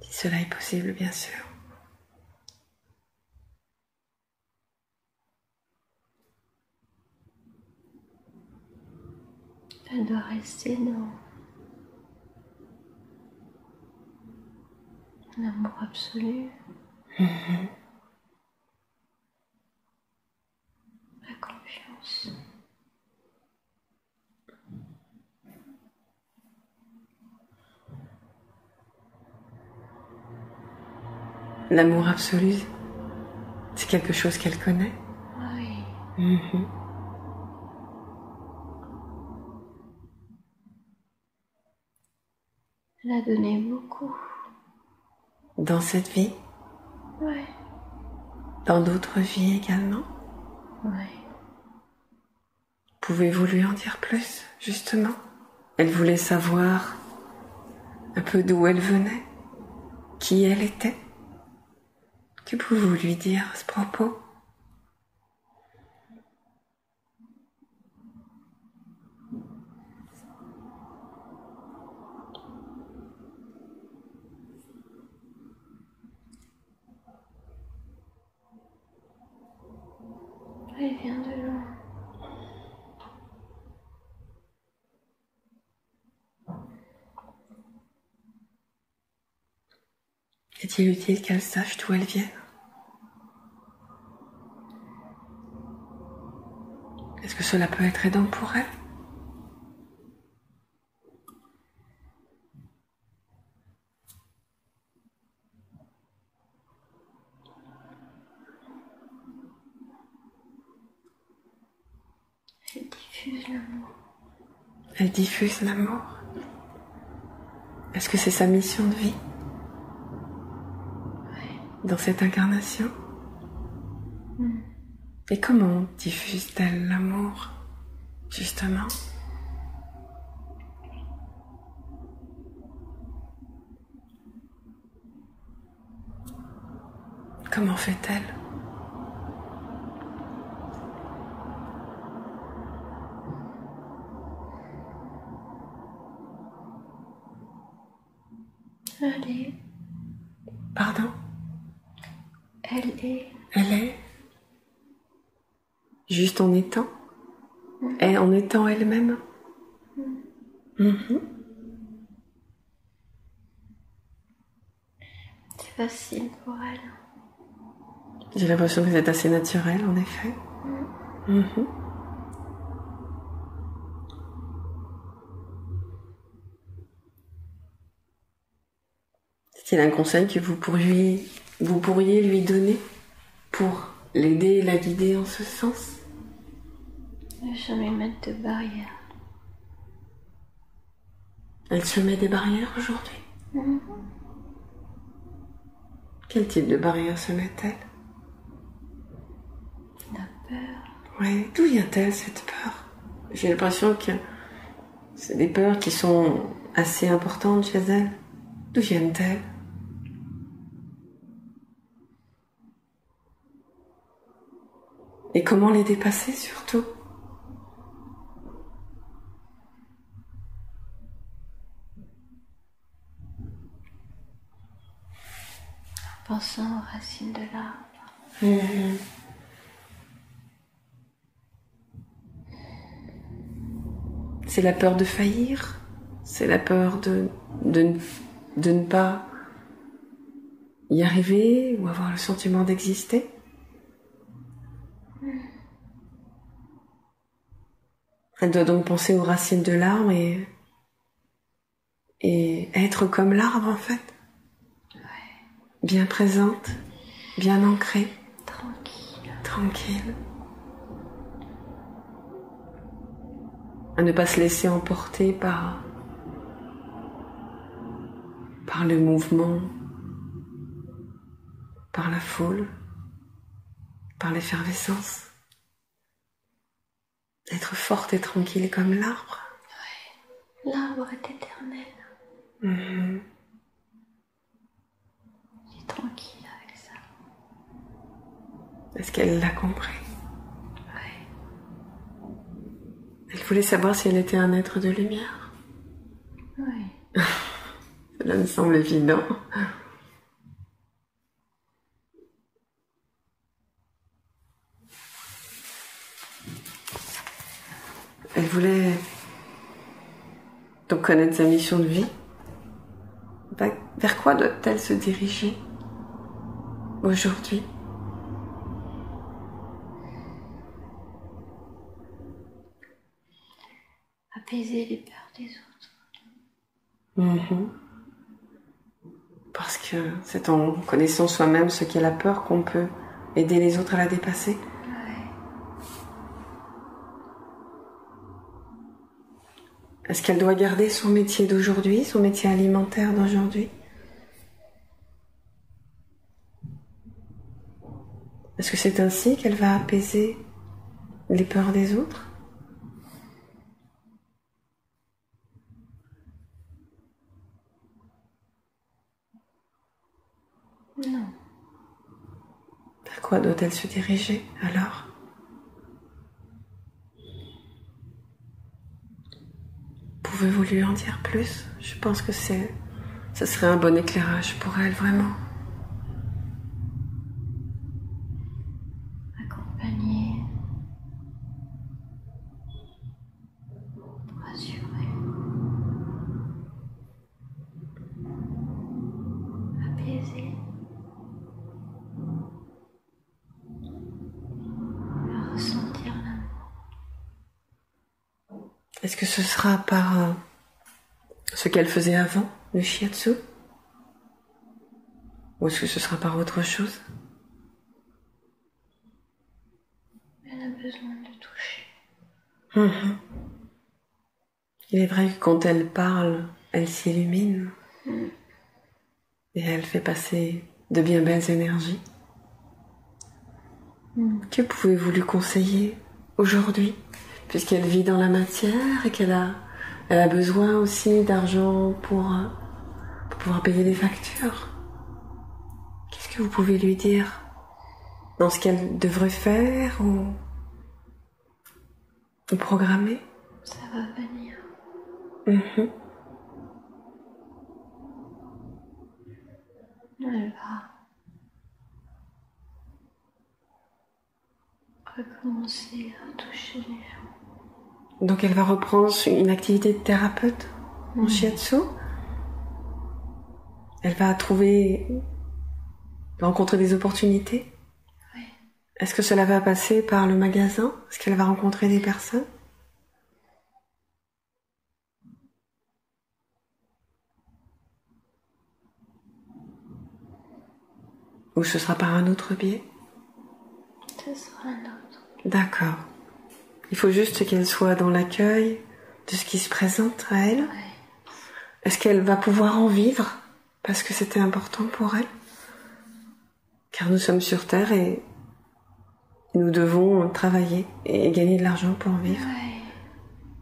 Speaker 1: si cela est possible, bien sûr?
Speaker 2: Elle doit rester dans l'amour absolu. La confiance.
Speaker 1: L'amour absolu, c'est quelque chose qu'elle connaît.
Speaker 2: Oui. Elle a donné beaucoup.
Speaker 1: Dans cette vie,
Speaker 2: Oui.
Speaker 1: dans d'autres vies également.
Speaker 2: Oui.
Speaker 1: Pouvez-vous lui en dire plus, justement? Elle voulait savoir un peu d'où elle venait, qui elle était. Que pouvez-vous lui dire à ce propos?
Speaker 2: Elle vient de loin.
Speaker 1: Est-il utile qu'elle sache d'où elle vient? Est-ce que cela peut être aidant pour elle?
Speaker 2: Elle diffuse l'amour.
Speaker 1: Elle diffuse l'amour. Est-ce que c'est sa mission de vie?
Speaker 2: Oui.
Speaker 1: Dans cette incarnation? Et comment diffuse-t-elle l'amour, justement? Comment fait-elle?
Speaker 2: Elle est.
Speaker 1: Pardon?
Speaker 2: Elle est.
Speaker 1: Elle est juste en étant? Et en étant elle-même?
Speaker 2: C'est facile pour elle.
Speaker 1: J'ai l'impression que vous êtes assez naturel, en effet. Mhm. Est-il un conseil que vous pourriez lui donner pour l'aider et la guider en ce sens?
Speaker 2: Ne jamais mettre de barrière.
Speaker 1: Elle se met des barrières aujourd'hui? Quel type de barrière se met-elle?
Speaker 2: La peur.
Speaker 1: Oui, d'où vient-elle cette peur? J'ai l'impression que c'est des peurs qui sont assez importantes chez elle. D'où viennent-elles? Et comment les dépasser surtout?
Speaker 2: En pensant aux racines de l'arbre.
Speaker 1: C'est la peur de faillir, c'est la peur de ne pas y arriver ou avoir le sentiment d'exister. Elle doit donc penser aux racines de l'arbre et être comme l'arbre en fait. Bien présente, bien ancrée. Tranquille. À ne pas se laisser emporter par le mouvement, par la foule, par l'effervescence. Être forte et tranquille comme l'arbre.
Speaker 2: Oui, l'arbre est éternel.
Speaker 1: Il
Speaker 2: est tranquille avec ça.
Speaker 1: Est-ce qu'elle l'a compris?
Speaker 2: Oui.
Speaker 1: Elle voulait savoir si elle était un être de lumière.
Speaker 2: Oui.
Speaker 1: Cela me semble évident. Elle voulait donc connaître sa mission de vie. Vers quoi doit-elle se diriger aujourd'hui?
Speaker 2: Apaiser les peurs des autres.
Speaker 1: Parce que c'est en connaissant soi-même ce qu'est la peur qu'on peut aider les autres à la dépasser. Est-ce qu'elle doit garder son métier d'aujourd'hui, son métier alimentaire d'aujourd'hui? Est-ce que c'est ainsi qu'elle va apaiser les peurs des autres?
Speaker 2: Non.
Speaker 1: Vers quoi doit-elle se diriger alors? Pouvez-vous lui en dire plus? Je pense que ce serait un bon éclairage pour elle, vraiment.
Speaker 2: Accompagner, rassurer, apaiser, ressentir l'amour.
Speaker 1: Est-ce que ce sera par ce qu'elle faisait avant, le shiatsu? Ou est-ce que ce sera par autre chose?
Speaker 2: Elle a besoin de toucher.
Speaker 1: Il est vrai que quand elle parle, elle s'illumine. Et elle fait passer de bien belles énergies. Que pouvez-vous lui conseiller aujourd'hui, puisqu'elle vit dans la matière et qu'elle a besoin aussi d'argent pour pouvoir payer les factures? Qu'est-ce que vous pouvez lui dire dans ce qu'elle devrait faire ou programmer?
Speaker 2: Ça va venir. Elle va recommencer à toucher les gens.
Speaker 1: Donc elle va reprendre une activité de thérapeute en shiatsu. Elle va trouver rencontrer des opportunités?
Speaker 2: Oui.
Speaker 1: Est-ce que cela va passer par le magasin? Est-ce qu'elle va rencontrer des personnes? Ou ce sera par un autre biais?
Speaker 2: Ce sera un autre.
Speaker 1: D'accord. Il faut juste qu'elle soit dans l'accueil de ce qui se présente à elle.
Speaker 2: Oui.
Speaker 1: Est-ce qu'elle va pouvoir en vivre? Parce que c'était important pour elle. Car nous sommes sur Terre et nous devons travailler et gagner de l'argent pour vivre.
Speaker 2: Oui.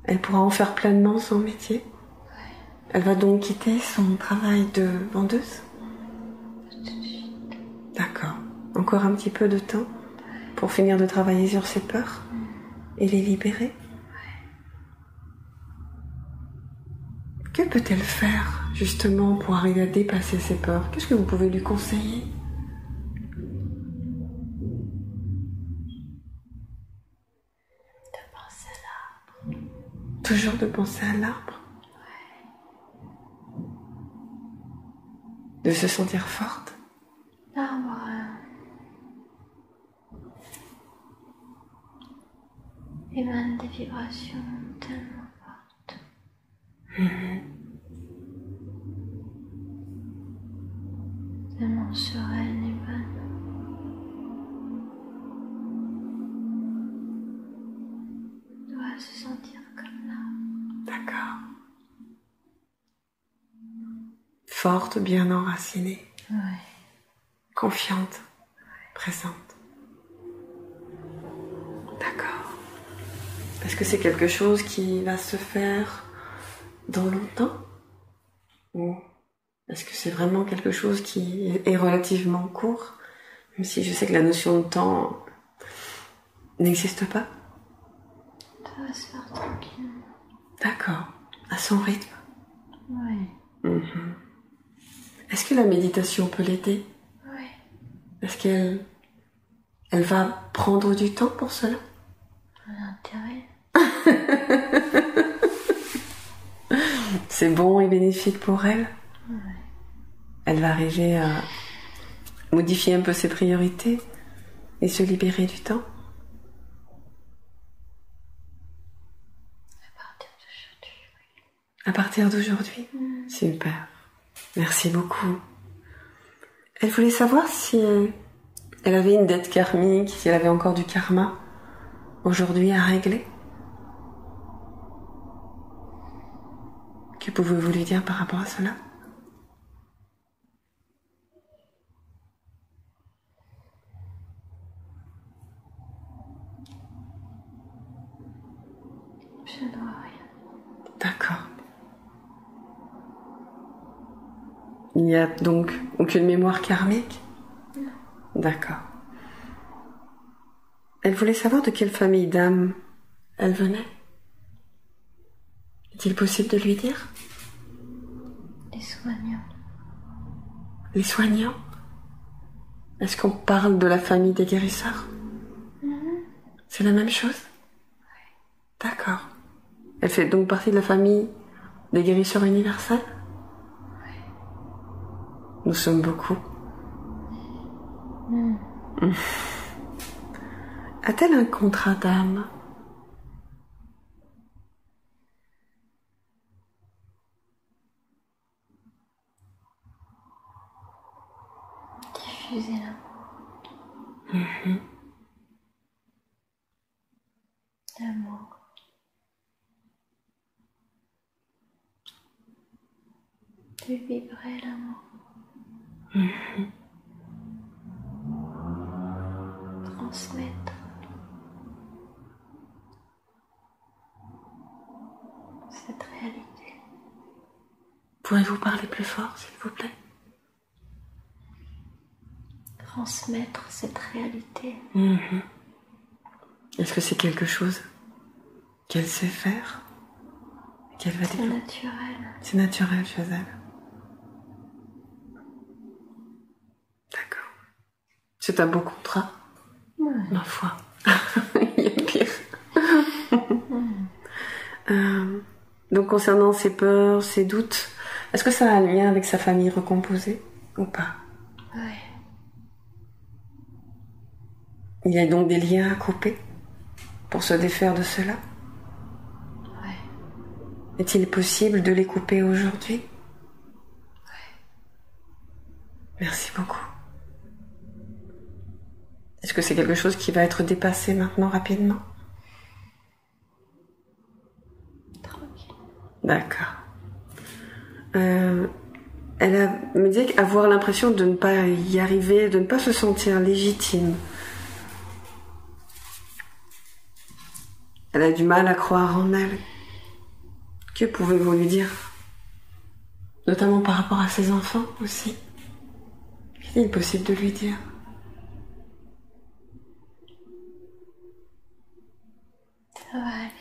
Speaker 1: Elle pourra en faire pleinement son métier.
Speaker 2: Oui.
Speaker 1: Elle va donc quitter son travail de vendeuse?
Speaker 2: Tout de suite.
Speaker 1: D'accord. Encore un petit peu de temps pour finir de travailler sur ses peurs et les libérer? Que peut-elle faire justement pour arriver à dépasser ses peurs? Qu'est-ce que vous pouvez lui conseiller?
Speaker 2: De penser à l'arbre.
Speaker 1: Toujours de penser à l'arbre? De se sentir forte?
Speaker 2: L'arbre émane des vibrations tellement fortes. Tellement sereine et bonne. On doit se sentir comme l'arbre.
Speaker 1: D'accord. Forte, bien enracinée,
Speaker 2: Oui.
Speaker 1: confiante, présente. D'accord. Est-ce que c'est quelque chose qui va se faire dans longtemps? Ou est-ce que c'est vraiment quelque chose qui est relativement court? Même si je sais que la notion de temps n'existe pas.
Speaker 2: Ça va se faire tranquillement.
Speaker 1: D'accord. À son rythme.
Speaker 2: Oui.
Speaker 1: Est-ce que la méditation peut l'aider?
Speaker 2: Oui.
Speaker 1: Est-ce qu'elle va prendre du temps pour cela?
Speaker 2: L'intérêt.
Speaker 1: C'est bon et bénéfique pour elle?
Speaker 2: Oui.
Speaker 1: Elle va arriver à modifier un peu ses priorités et se libérer du temps?
Speaker 2: À partir d'aujourd'hui, oui.
Speaker 1: À partir d'aujourd'hui? Super. Merci beaucoup. Elle voulait savoir si elle avait une dette karmique, si elle avait encore du karma aujourd'hui à régler. Que pouvez-vous lui dire par rapport à cela?
Speaker 2: Je ne vois rien.
Speaker 1: D'accord. Il n'y a donc aucune mémoire karmique?
Speaker 2: Non.
Speaker 1: D'accord. Elle voulait savoir de quelle famille d'âmes elle venait. Est-il possible de lui dire?
Speaker 2: Les soignants.
Speaker 1: Les soignants? Est-ce qu'on parle de la famille des guérisseurs? C'est la même chose? D'accord. Elle fait donc partie de la famille des guérisseurs universels? Nous sommes beaucoup. A-t-elle un contrat d'âme?
Speaker 2: Diffuser l'amour. L'amour. De vibrer l'amour. Transmettre cette réalité.
Speaker 1: Pourriez-vous parler plus fort, s'il vous plaît?
Speaker 2: Transmettre cette réalité.
Speaker 1: Est-ce que c'est quelque chose qu'elle sait faire? Qu'elle va
Speaker 2: C'est
Speaker 1: développer?
Speaker 2: naturel.
Speaker 1: C'est naturel chez elle. D'accord. C'est un beau contrat,
Speaker 2: Ouais.
Speaker 1: ma foi. Il y a pire. Donc concernant ses peurs, ses doutes, est-ce que ça a un lien avec sa famille recomposée ou pas?
Speaker 2: Ouais.
Speaker 1: Il y a donc des liens à couper pour se défaire de cela?
Speaker 2: Ouais.
Speaker 1: Est-il possible de les couper aujourd'hui?
Speaker 2: Ouais.
Speaker 1: Merci beaucoup. Est-ce que c'est quelque chose qui va être dépassé maintenant rapidement?
Speaker 2: Tranquille.
Speaker 1: D'accord. Me dit avoir l'impression de ne pas y arriver, de ne pas se sentir légitime. Elle a du mal à croire en elle. Que pouvez-vous lui dire? Notamment par rapport à ses enfants aussi. Qu'est-il possible de lui dire?
Speaker 2: Ça va aller.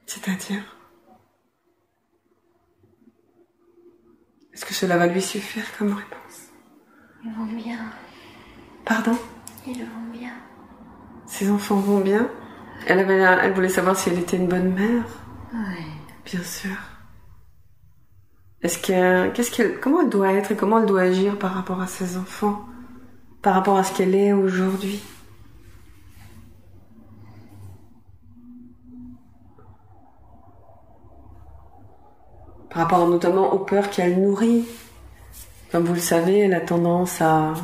Speaker 1: C'est-à-dire? Est-ce que cela va lui suffire comme réponse?
Speaker 2: Ils vont bien.
Speaker 1: Pardon?
Speaker 2: Ils vont bien.
Speaker 1: Ses enfants vont bien? Elle voulait savoir si elle était une bonne mère.
Speaker 2: Ouais.
Speaker 1: Bien sûr. Comment elle doit être et comment elle doit agir par rapport à ses enfants? Par rapport à ce qu'elle est aujourd'hui? Par rapport notamment aux peurs qu'elle nourrit. Comme vous le savez, elle a tendance à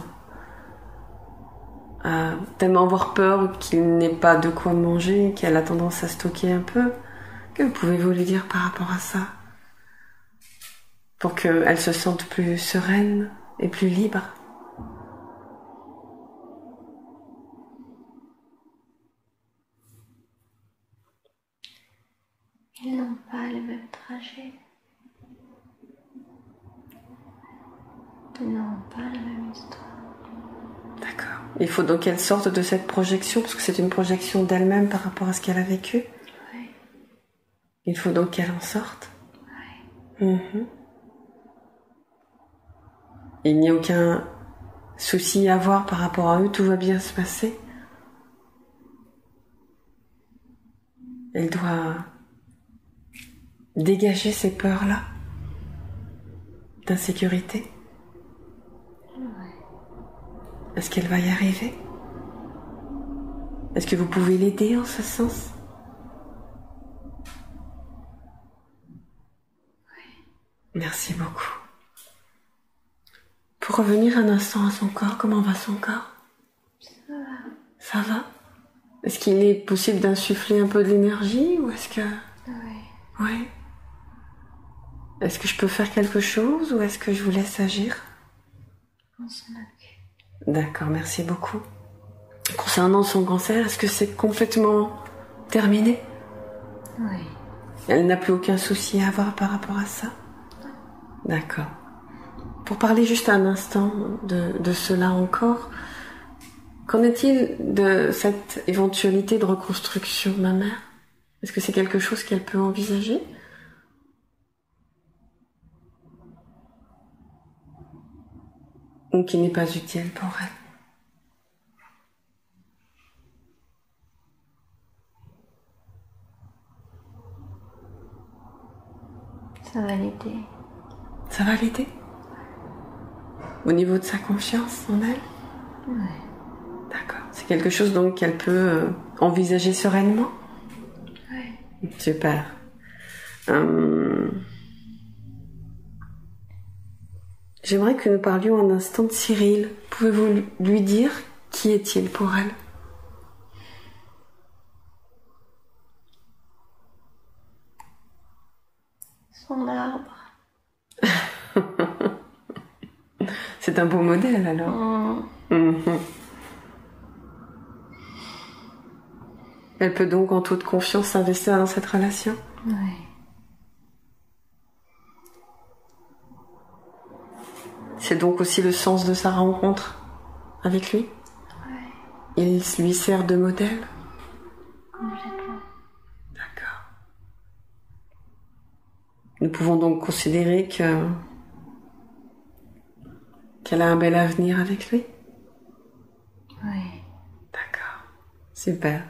Speaker 1: tellement avoir peur qu'il n'ait pas de quoi manger, qu'elle a tendance à stocker un peu. Que pouvez-vous lui dire par rapport à ça? Pour qu'elle se sente plus sereine et plus libre.
Speaker 2: Ils n'ont pas le même trajet. Ils n'ont pas la même histoire.
Speaker 1: D'accord. Il faut donc qu'elle sorte de cette projection, parce que c'est une projection d'elle-même par rapport à ce qu'elle a vécu.
Speaker 2: Oui.
Speaker 1: Il faut donc qu'elle en sorte.
Speaker 2: Oui.
Speaker 1: Il n'y a aucun souci à avoir par rapport à eux, tout va bien se passer. Elle doit dégager ces peurs-là d'insécurité. Est-ce qu'elle va y arriver? Est-ce que vous pouvez l'aider en ce sens?
Speaker 2: Oui.
Speaker 1: Merci beaucoup. Pour revenir un instant à son corps, comment va son corps?
Speaker 2: Ça va.
Speaker 1: Ça va? Est-ce qu'il est possible d'insuffler un peu de l'énergie ou est-ce que...
Speaker 2: Oui.
Speaker 1: Oui. Est-ce que je peux faire quelque chose ou est-ce que je vous laisse agir?
Speaker 2: On s'en occupe.
Speaker 1: D'accord, merci beaucoup. Concernant son cancer, est-ce que c'est complètement terminé?
Speaker 2: Oui.
Speaker 1: Elle n'a plus aucun souci à avoir par rapport à ça? D'accord. Pour parler juste un instant de cela encore, qu'en est-il de cette éventualité de reconstruction mammaire? Est-ce que c'est quelque chose qu'elle peut envisager? Ou qui n'est pas utile pour elle?
Speaker 2: Ça va l'aider.
Speaker 1: Ça va l'aider? Au niveau de sa confiance en elle?
Speaker 2: Oui.
Speaker 1: D'accord. C'est quelque chose donc qu'elle peut envisager sereinement?
Speaker 2: Oui.
Speaker 1: Super. J'aimerais que nous parlions un instant de Cyril. Pouvez-vous lui dire qui est-il pour elle?
Speaker 2: Son arbre.
Speaker 1: C'est un beau modèle alors. Elle peut donc en toute confiance s'investir dans cette relation?
Speaker 2: Oui.
Speaker 1: C'est donc aussi le sens de sa rencontre avec lui?
Speaker 2: Oui.
Speaker 1: Il lui sert de modèle?
Speaker 2: Complètement.
Speaker 1: D'accord. Nous pouvons donc considérer qu'elle a un bel avenir avec lui?
Speaker 2: Oui.
Speaker 1: D'accord. Super.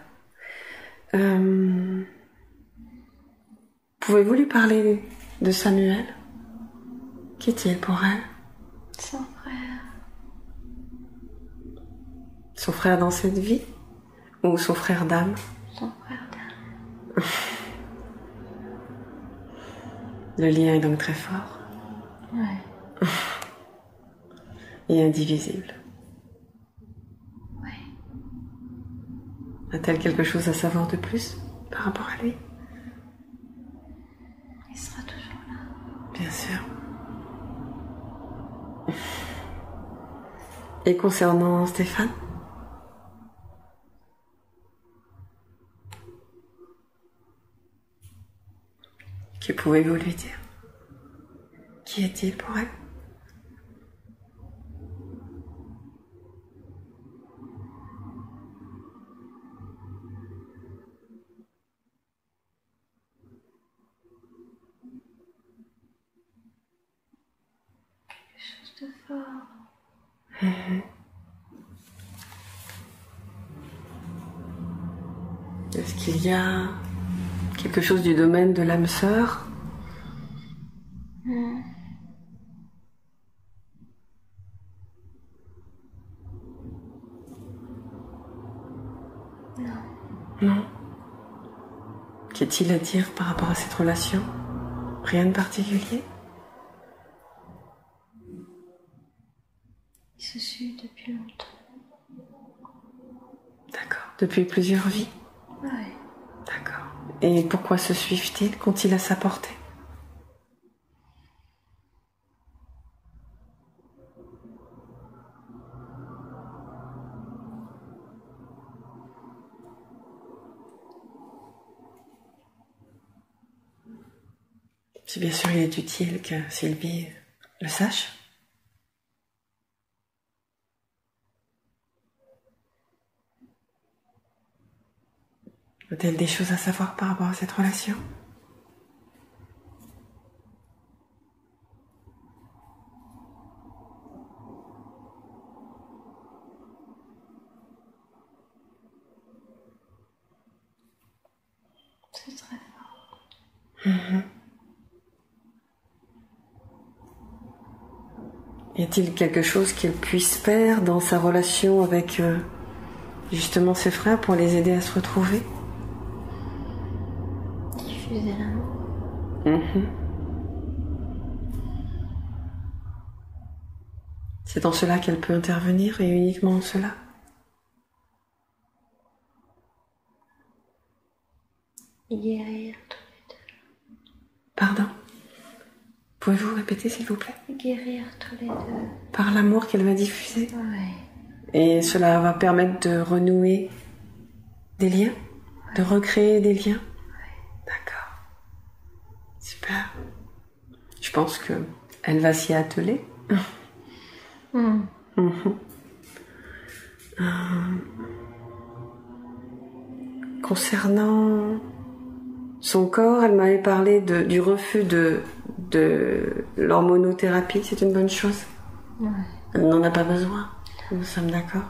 Speaker 1: Pouvez-vous lui parler de Samuel? Qu'est-il pour elle?
Speaker 2: Son frère.
Speaker 1: Son frère dans cette vie? Ou son frère d'âme?
Speaker 2: Son frère d'âme.
Speaker 1: Le lien est donc très fort.
Speaker 2: Ouais.
Speaker 1: Et indivisible.
Speaker 2: Ouais.
Speaker 1: A-t-elle quelque chose à savoir de plus par rapport à lui?
Speaker 2: Il sera toujours là.
Speaker 1: Bien sûr. Et concernant Stéphane? Que pouvez-vous lui dire? Qui est-il pour elle?
Speaker 2: Quelque chose de fort.
Speaker 1: Est-ce qu'il y a quelque chose du domaine de l'âme sœur?
Speaker 2: Non.
Speaker 1: Non. Qu'est-il à dire par rapport à cette relation? Rien de particulier?
Speaker 2: Il se suit depuis longtemps.
Speaker 1: D'accord. Depuis plusieurs vies?
Speaker 2: Ouais.
Speaker 1: D'accord. Et pourquoi se suivent-ils? Qu'ont-ils à s'apporter? Si bien sûr il est utile que Sylvie le sache. A-t-elle des choses à savoir par rapport à cette relation?
Speaker 2: C'est très fort.
Speaker 1: Y a-t-il quelque chose qu'elle puisse faire dans sa relation avec justement ses frères pour les aider à se retrouver?
Speaker 2: Diffuser l'amour.
Speaker 1: C'est dans cela qu'elle peut intervenir et uniquement en cela.
Speaker 2: Guérir tous les deux.
Speaker 1: Pardon? Pouvez-vous répéter s'il vous plaît?
Speaker 2: Guérir tous les deux.
Speaker 1: Par l'amour qu'elle va diffuser.
Speaker 2: Ouais.
Speaker 1: Et cela va permettre de renouer des liens, de recréer des liens. D'accord. Super. Je pense que elle va s'y atteler. Concernant son corps, elle m'avait parlé du refus de l'hormonothérapie. C'est une bonne chose.
Speaker 2: Ouais.
Speaker 1: Elle n'en a pas besoin. Nous sommes d'accord.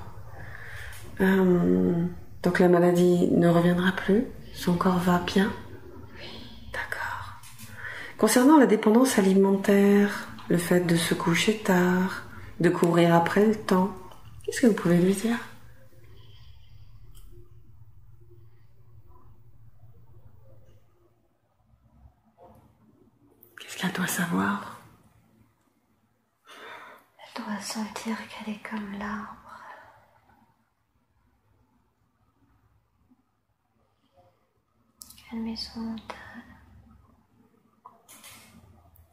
Speaker 1: Donc la maladie ne reviendra plus. Son corps va bien. D'accord. Concernant la dépendance alimentaire, le fait de se coucher tard, de courir après le temps, qu'est-ce que vous pouvez lui dire? Qu'est-ce qu'elle doit savoir?
Speaker 2: Elle doit sentir qu'elle est comme l'arbre. Qu'elle met son mental.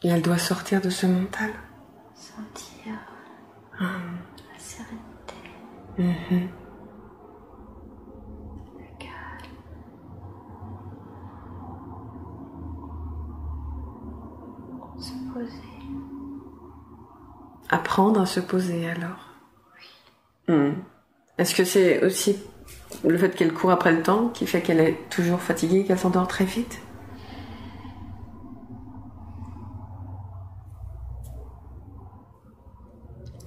Speaker 1: Et elle doit sortir de ce mental.
Speaker 2: Sentir la sérénité. Le calme. Se poser.
Speaker 1: Apprendre à se poser alors. Est-ce que c'est aussi le fait qu'elle court après le temps qui fait qu'elle est toujours fatiguée, qu'elle s'endort très vite?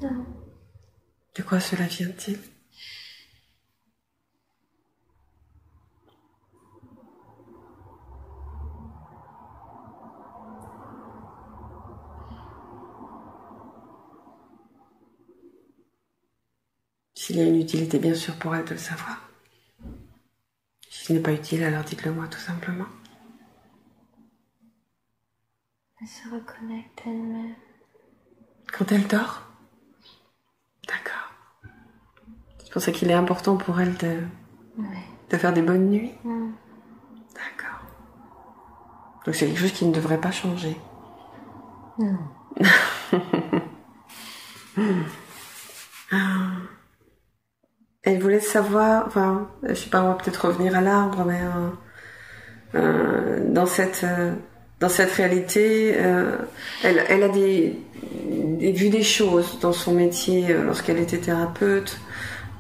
Speaker 2: Non.
Speaker 1: De quoi cela vient-il? S'il y a une utilité, bien sûr, pour elle de le savoir. Si ce n'est pas utile, alors dites-le moi, tout simplement.
Speaker 2: Elle se reconnecte à elle-même.
Speaker 1: Quand elle dort? D'accord. C'est pour ça qu'il est important pour elle de faire des bonnes nuits. D'accord. Donc c'est quelque chose qui ne devrait pas changer.
Speaker 2: Non.
Speaker 1: Elle voulait savoir, enfin, je sais pas, on va peut-être revenir à l'arbre, mais dans cette réalité, elle a vu des choses dans son métier lorsqu'elle était thérapeute.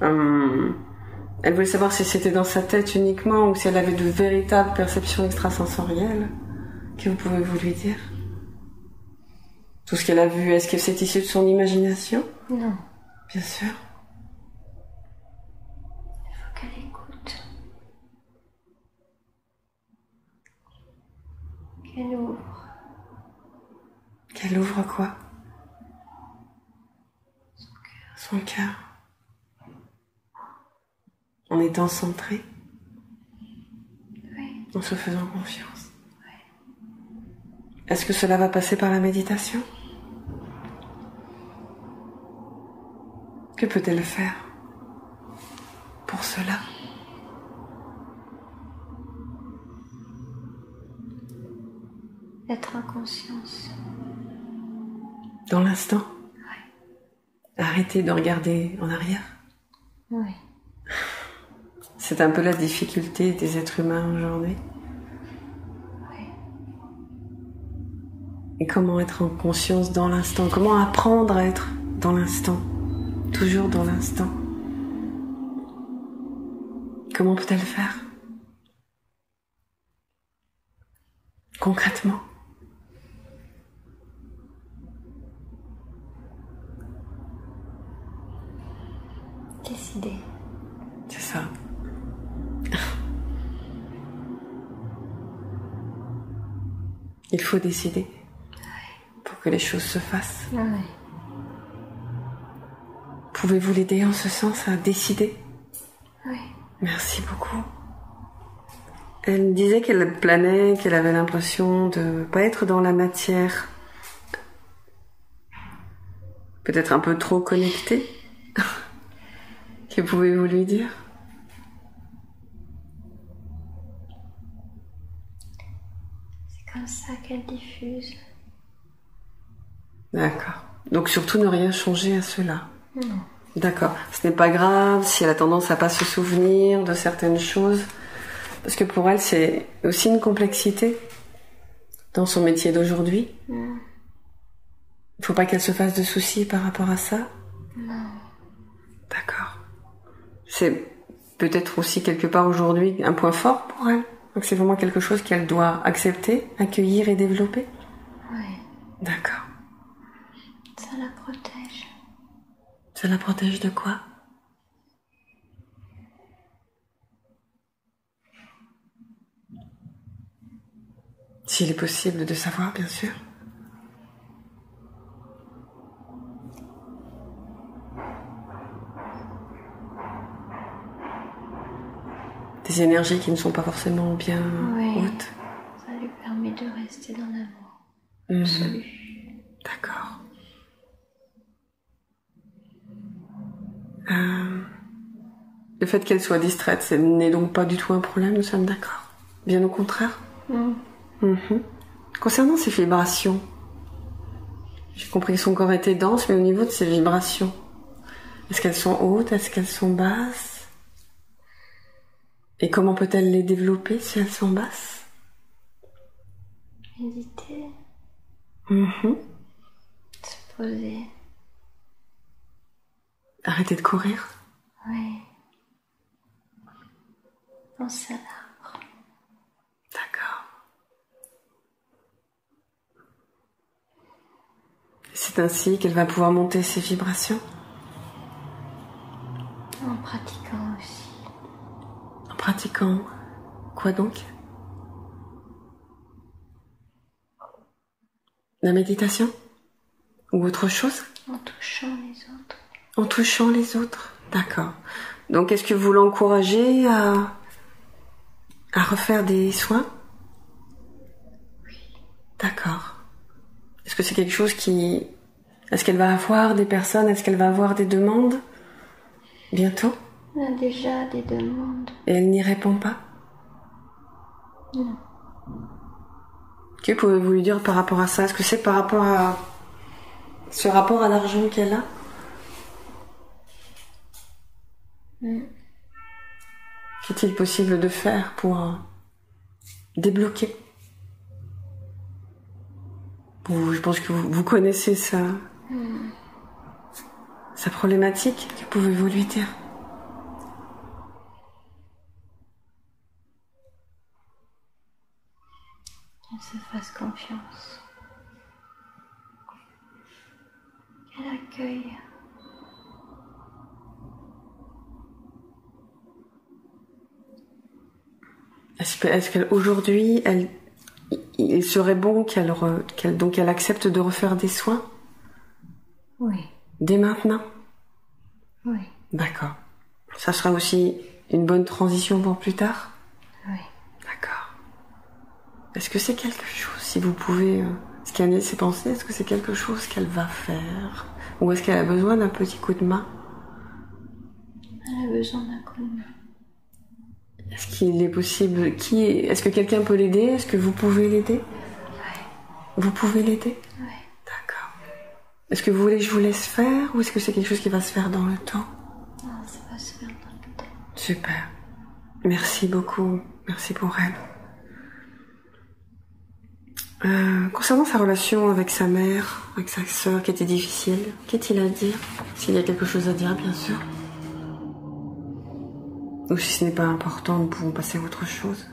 Speaker 1: Elle voulait savoir si c'était dans sa tête uniquement ou si elle avait de véritables perceptions extrasensorielles. Que pouvez-vous lui dire? Tout ce qu'elle a vu, est-ce que c'est issu de son imagination?
Speaker 2: Non.
Speaker 1: Bien sûr.
Speaker 2: Il faut qu'elle écoute. Qu'elle ouvre.
Speaker 1: Qu'elle ouvre quoi?
Speaker 2: Son cœur.
Speaker 1: Son cœur. En étant centrée.
Speaker 2: Oui.
Speaker 1: En se faisant confiance.
Speaker 2: Oui.
Speaker 1: Est-ce que cela va passer par la méditation? Que peut-elle faire pour cela?
Speaker 2: Être en conscience.
Speaker 1: Dans l'instant?
Speaker 2: Oui.
Speaker 1: Arrêtez de regarder en arrière.
Speaker 2: Oui.
Speaker 1: C'est un peu la difficulté des êtres humains aujourd'hui.
Speaker 2: Oui.
Speaker 1: Et comment être en conscience dans l'instant? Comment apprendre à être dans l'instant? Toujours dans l'instant. Comment peut-elle faire? Concrètement.
Speaker 2: Décider.
Speaker 1: C'est ça. Il faut décider pour que les choses se fassent.
Speaker 2: Oui.
Speaker 1: Pouvez-vous l'aider en ce sens à décider?
Speaker 2: Oui.
Speaker 1: Merci beaucoup. Elle me disait qu'elle planait, qu'elle avait l'impression de ne pas être dans la matière. Peut-être un peu trop connectée. Que pouvez-vous lui dire?
Speaker 2: C'est comme ça qu'elle diffuse.
Speaker 1: D'accord. Donc surtout ne rien changer à cela.
Speaker 2: Non.
Speaker 1: D'accord. Ce n'est pas grave si elle a tendance à pas se souvenir de certaines choses. Parce que pour elle, c'est aussi une complexité dans son métier d'aujourd'hui. Il ne faut pas qu'elle se fasse de soucis par rapport à ça.
Speaker 2: Non.
Speaker 1: D'accord. C'est peut-être aussi quelque part aujourd'hui un point fort pour elle. Donc c'est vraiment quelque chose qu'elle doit accepter, accueillir et développer.
Speaker 2: Oui.
Speaker 1: D'accord.
Speaker 2: Ça la protège.
Speaker 1: Ça la protège de quoi? S'il est possible de savoir, bien sûr. Des énergies qui ne sont pas forcément bien hautes.
Speaker 2: Ça lui permet de rester dans l'amour absolu.
Speaker 1: D'accord. Le fait qu'elle soit distraite, ce n'est donc pas du tout un problème, nous sommes d'accord. Bien au contraire. Concernant ces vibrations, j'ai compris que son corps était dense, mais au niveau de ces vibrations, est-ce qu'elles sont hautes, est-ce qu'elles sont basses? Et comment peut-elle les développer si elles sont basses?
Speaker 2: Méditer. Se poser.
Speaker 1: Arrêter de courir.
Speaker 2: Oui. Penser à l'arbre.
Speaker 1: D'accord. C'est ainsi qu'elle va pouvoir monter ses vibrations.
Speaker 2: En pratiquant aussi.
Speaker 1: En pratiquant quoi donc? La méditation? Ou autre chose?
Speaker 2: En touchant les autres.
Speaker 1: En touchant les autres. D'accord. Donc, est-ce que vous l'encouragez à refaire des soins?
Speaker 2: Oui.
Speaker 1: D'accord. Est-ce que c'est quelque chose qui... Est-ce qu'elle va avoir des personnes? Est-ce qu'elle va avoir des demandes bientôt?
Speaker 2: On a déjà des demandes.
Speaker 1: Et elle n'y répond pas?
Speaker 2: Non.
Speaker 1: Que pouvez-vous lui dire par rapport à ça? Est-ce que c'est par rapport à ce rapport à l'argent qu'elle a? Qu'est-il possible de faire pour débloquer? Je pense que vous connaissez sa problématique. Que pouvez-vous lui dire?
Speaker 2: Qu'elle se fasse confiance. Qu'elle accueille.
Speaker 1: Est-ce qu'aujourd'hui, il serait bon qu'elle accepte de refaire des soins?
Speaker 2: Oui.
Speaker 1: Dès maintenant?
Speaker 2: Oui.
Speaker 1: D'accord. Ça sera aussi une bonne transition pour plus tard?
Speaker 2: Oui.
Speaker 1: D'accord. Est-ce que c'est quelque chose, si vous pouvez scanner ses pensées, est-ce que c'est quelque chose qu'elle va faire? Ou est-ce qu'elle a besoin d'un petit coup de main?
Speaker 2: Elle a besoin d'un coup de main.
Speaker 1: Est-ce qu'il est possible... Est-ce que quelqu'un peut l'aider? Est-ce que vous pouvez l'aider?
Speaker 2: Oui.
Speaker 1: Vous pouvez l'aider?
Speaker 2: Oui.
Speaker 1: D'accord. Est-ce que vous voulez que je vous laisse faire ou est-ce que c'est quelque chose qui va se faire dans le temps?
Speaker 2: Non, ça va se faire dans le temps.
Speaker 1: Super. Merci beaucoup. Merci pour elle. Concernant sa relation avec sa mère, avec sa sœur qui était difficile, qu'est-il à dire? S'il y a quelque chose à dire, bien sûr. Ou si ce n'est pas important, nous pouvons passer à autre chose.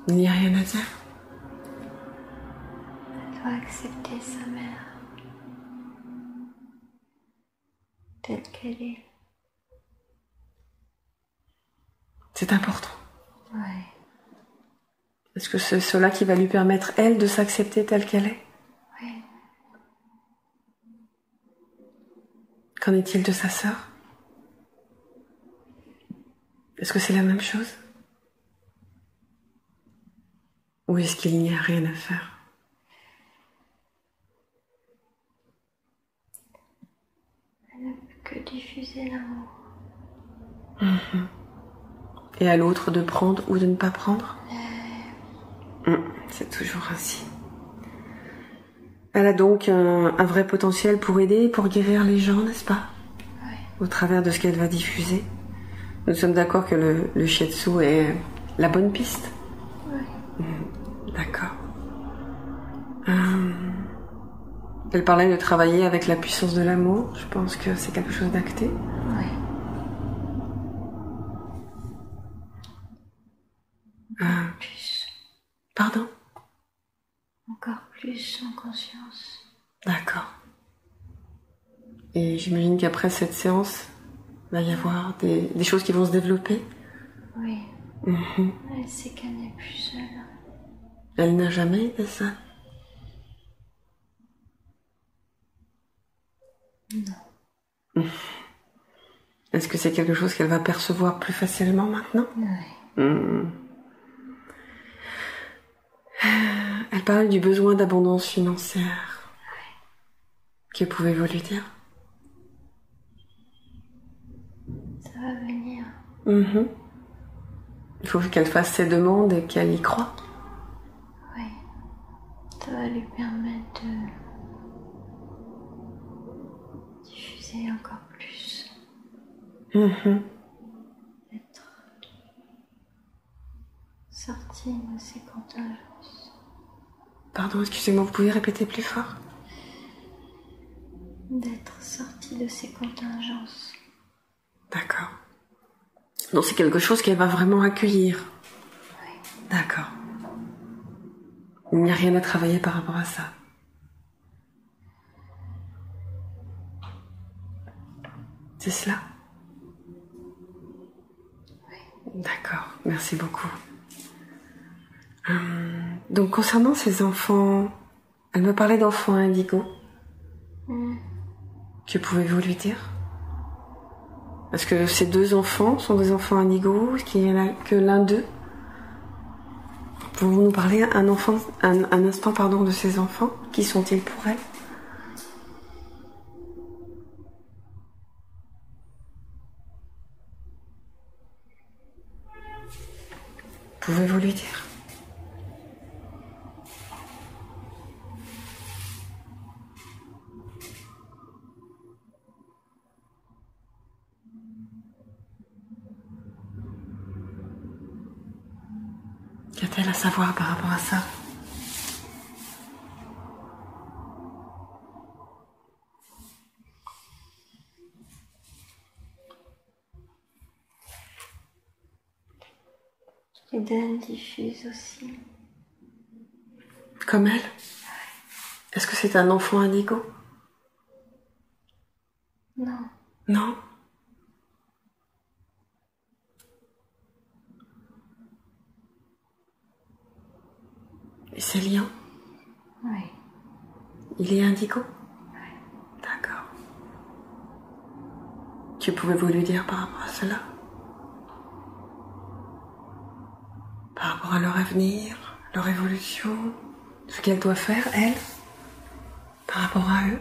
Speaker 1: Il n'y a rien à dire.
Speaker 2: Elle doit accepter sa mère telle qu'elle est.
Speaker 1: C'est important.
Speaker 2: Oui.
Speaker 1: Est-ce que c'est cela qui va lui permettre, elle, de s'accepter telle qu'elle est?
Speaker 2: Oui.
Speaker 1: Qu'en est-il de sa sœur? Est-ce que c'est la même chose? Ou est-ce qu'il n'y a rien à faire?
Speaker 2: Elle ne peut que diffuser l'amour.
Speaker 1: Et à l'autre de prendre ou de ne pas prendre? C'est toujours ainsi. Elle a donc un vrai potentiel pour aider, pour guérir les gens, n'est-ce pas?
Speaker 2: Oui.
Speaker 1: Au travers de ce qu'elle va diffuser. Nous sommes d'accord que le shiatsu est la bonne piste?
Speaker 2: Oui.
Speaker 1: D'accord. Elle parlait de travailler avec la puissance de l'amour. Je pense que c'est quelque chose d'acté.
Speaker 2: Oui. Plus.
Speaker 1: Pardon?
Speaker 2: Encore plus en conscience.
Speaker 1: D'accord. Et j'imagine qu'après cette séance, il va y avoir des choses qui vont se développer.
Speaker 2: Oui.
Speaker 1: Mhm.
Speaker 2: Elle sait qu'elle n'est plus seule.
Speaker 1: Elle n'a jamais été seule.
Speaker 2: Non.
Speaker 1: Est-ce que c'est quelque chose qu'elle va percevoir plus facilement maintenant?
Speaker 2: Oui.
Speaker 1: Elle parle du besoin d'abondance financière. Que pouvez-vous lui dire?
Speaker 2: Ça va venir.
Speaker 1: Il faut qu'elle fasse ses demandes et qu'elle y croie.
Speaker 2: Oui. Ça va lui permettre de diffuser encore plus. D'être sortie de ses contingences.
Speaker 1: Pardon, excusez-moi, vous pouvez répéter plus fort?
Speaker 2: D'être sortie de ses contingences.
Speaker 1: D'accord. Donc c'est quelque chose qu'elle va vraiment accueillir.
Speaker 2: Oui.
Speaker 1: D'accord. Il n'y a rien à travailler par rapport à ça. C'est cela?
Speaker 2: Oui.
Speaker 1: D'accord, merci beaucoup. Donc concernant ces enfants, elle me parlait d'enfants indigos. Que pouvez-vous lui dire? Est-ce que ces deux enfants sont des enfants indigos? Est-ce qu'il n'y en a que l'un d'eux? Pouvez-vous nous parler un instant de ces enfants? Qui sont-ils pour elle? Pouvez-vous lui dire? Qu'a-t-elle à savoir par rapport à ça?
Speaker 2: Eden diffuse aussi.
Speaker 1: Comme elle? Est-ce que c'est un enfant indigo?
Speaker 2: Non.
Speaker 1: Non? Et c'est liant?
Speaker 2: Oui.
Speaker 1: Il est indigo?
Speaker 2: Oui.
Speaker 1: D'accord. Que pouvez-vous lui dire par rapport à cela? Par rapport à leur avenir, leur évolution, ce qu'elle doit faire, elle, par rapport à eux?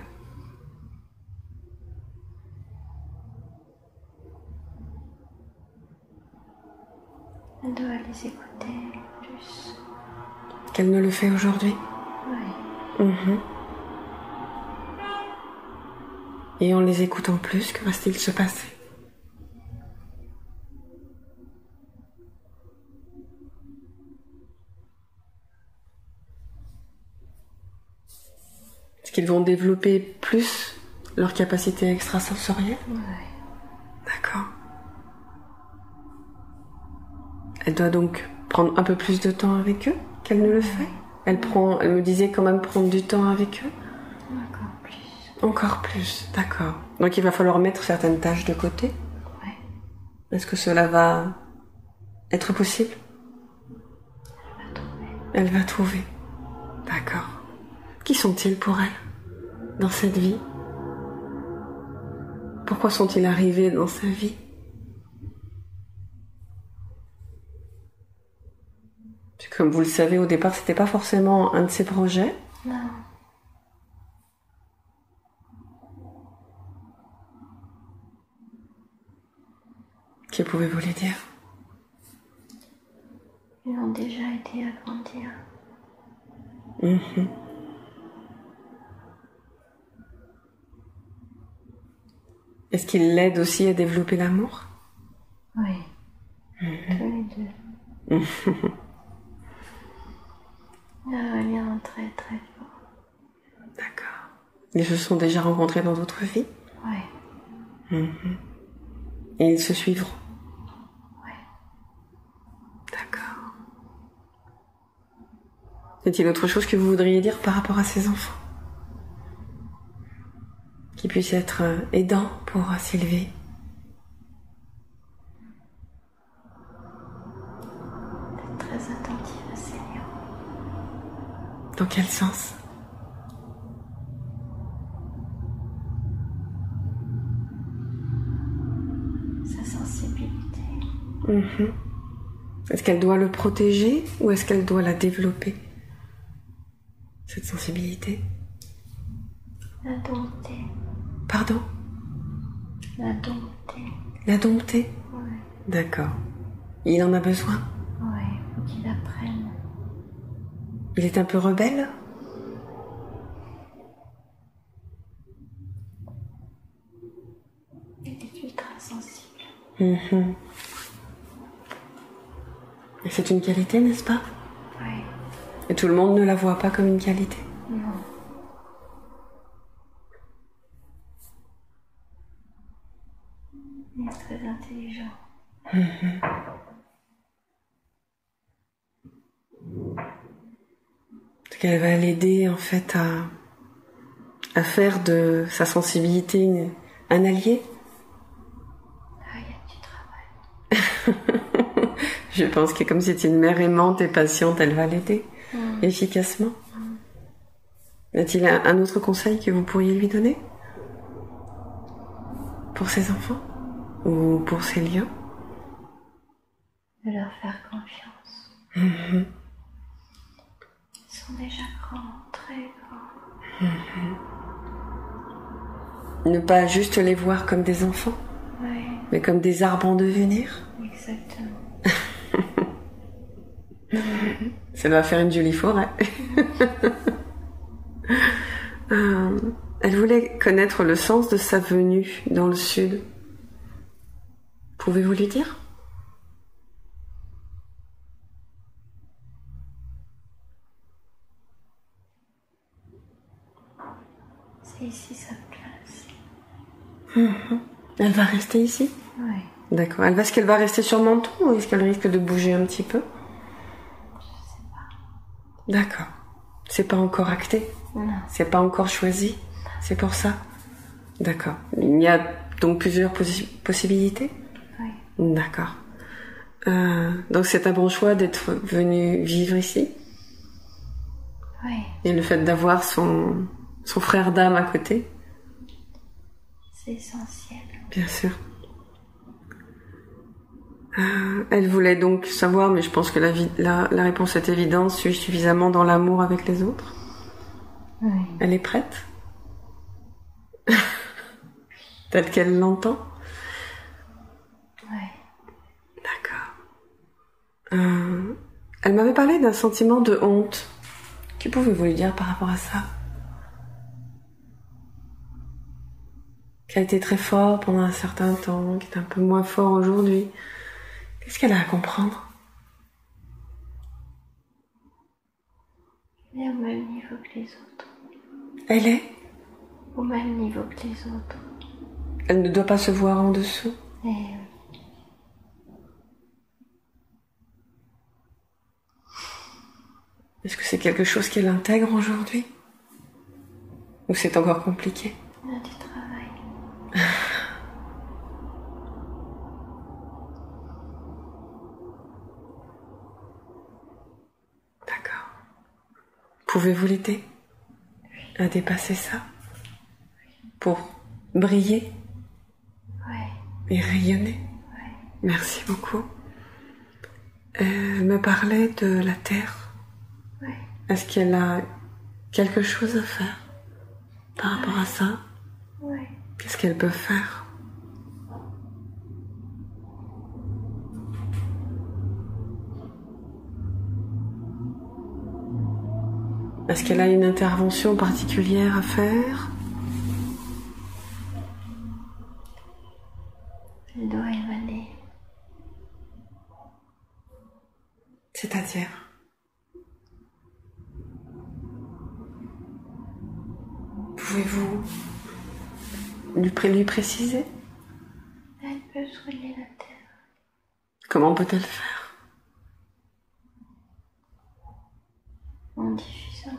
Speaker 2: Elle doit les écouter plus.
Speaker 1: Qu'elle ne le fait aujourd'hui?
Speaker 2: Oui.
Speaker 1: Et en les écoutant plus, que va-t-il se passer? Est-ce qu'ils vont développer plus leur capacité extrasensorielle?
Speaker 2: Oui.
Speaker 1: D'accord. Elle doit donc prendre un peu plus de temps avec eux qu'elle ne le fait? Elle me disait quand même prendre du temps avec eux?
Speaker 2: Encore plus.
Speaker 1: Encore plus, d'accord. Donc il va falloir mettre certaines tâches de côté?
Speaker 2: Oui.
Speaker 1: Est-ce que cela va être possible? Elle va trouver. D'accord. Qui sont-ils pour elle dans cette vie? Pourquoi sont-ils arrivés dans sa vie? Comme vous le savez, au départ, c'était pas forcément un de ses projets.
Speaker 2: Non.
Speaker 1: Que pouvez-vous lui dire?
Speaker 2: Ils ont déjà aidé à grandir.
Speaker 1: Est-ce qu'il l'aide aussi à développer l'amour?
Speaker 2: Oui. Tous les deux. Il y a un lien très très fort.
Speaker 1: D'accord. Ils se sont déjà rencontrés dans d'autres vies?
Speaker 2: Oui.
Speaker 1: Et ils se suivront?
Speaker 2: Oui.
Speaker 1: D'accord. Y a-t-il autre chose que vous voudriez dire par rapport à ces enfants? Qui puissent être aidants pour Sylvie?
Speaker 2: D'être très attentive à ses liens.
Speaker 1: Dans quel sens?
Speaker 2: Sa sensibilité.
Speaker 1: Est-ce qu'elle doit le protéger ou est-ce qu'elle doit la développer, cette sensibilité?
Speaker 2: La dompter.
Speaker 1: Pardon?
Speaker 2: La dompter.
Speaker 1: La dompter?
Speaker 2: Oui.
Speaker 1: D'accord. Il en a besoin?
Speaker 2: Oui, il faut qu'il apprenne.
Speaker 1: Il est un peu rebelle?
Speaker 2: Il est ultra sensible.
Speaker 1: Et c'est une qualité, n'est-ce pas?
Speaker 2: Oui.
Speaker 1: Et tout le monde ne la voit pas comme une qualité?
Speaker 2: Non. Il est très intelligent.
Speaker 1: Parce qu'elle va l'aider en fait à faire de sa sensibilité un allié Je pense que comme c'est une mère aimante et patiente, elle va l'aider efficacement. Y a-t-il un autre conseil que vous pourriez lui donner pour ses enfants ou pour ses liens?
Speaker 2: De leur faire confiance. Ils sont déjà grands, très grands.
Speaker 1: Ne pas juste les voir comme des enfants, mais comme des arbres en devenir.
Speaker 2: Exactement.
Speaker 1: Ça va faire une jolie forêt. Elle voulait connaître le sens de sa venue dans le sud. Pouvez-vous lui dire?
Speaker 2: C'est ici sa place.
Speaker 1: Elle va rester ici?
Speaker 2: Oui.
Speaker 1: D'accord. Est-ce qu'elle va rester sur Menton ou est-ce qu'elle risque de bouger un petit peu?
Speaker 2: Je sais pas.
Speaker 1: D'accord. C'est pas encore acté?
Speaker 2: Non.
Speaker 1: C'est pas encore choisi? C'est pour ça? D'accord. Il y a donc plusieurs possibilités?
Speaker 2: Oui.
Speaker 1: D'accord. Donc c'est un bon choix d'être venu vivre ici?
Speaker 2: Oui.
Speaker 1: Et le fait d'avoir son frère d'âme à côté?
Speaker 2: C'est essentiel.
Speaker 1: Bien sûr. Elle voulait donc savoir, mais je pense que la réponse est évidente, suis-je suffisamment dans l'amour avec les autres?
Speaker 2: Oui.
Speaker 1: Elle est prête? Telle qu'elle l'entend?
Speaker 2: Oui.
Speaker 1: D'accord. Elle m'avait parlé d'un sentiment de honte. Que pouvez-vous lui dire par rapport à ça? Qui a été très fort pendant un certain temps, qui est un peu moins fort aujourd'hui. Qu'est-ce qu'elle a à comprendre?
Speaker 2: Elle est au même niveau que les autres.
Speaker 1: Elle est?
Speaker 2: Au même niveau que les autres.
Speaker 1: Elle ne doit pas se voir en dessous.
Speaker 2: Et
Speaker 1: Est-ce que c'est quelque chose qu'elle intègre aujourd'hui? Ou c'est encore compliqué?
Speaker 2: on a du travail.
Speaker 1: D'accord. Pouvez-vous l'aider à dépasser ça? Pour briller et rayonner? Merci beaucoup. Elle me parlait de la terre. Est-ce qu'elle a quelque chose à faire par rapport à ça? Qu'est-ce qu'elle peut faire? Est-ce qu'elle a une intervention particulière à faire?
Speaker 2: Elle doit émaner.
Speaker 1: C'est-à-dire? Pouvez-vous lui préciser?
Speaker 2: Elle peut soigner la terre.
Speaker 1: Comment peut-elle faire?
Speaker 2: En diffusant.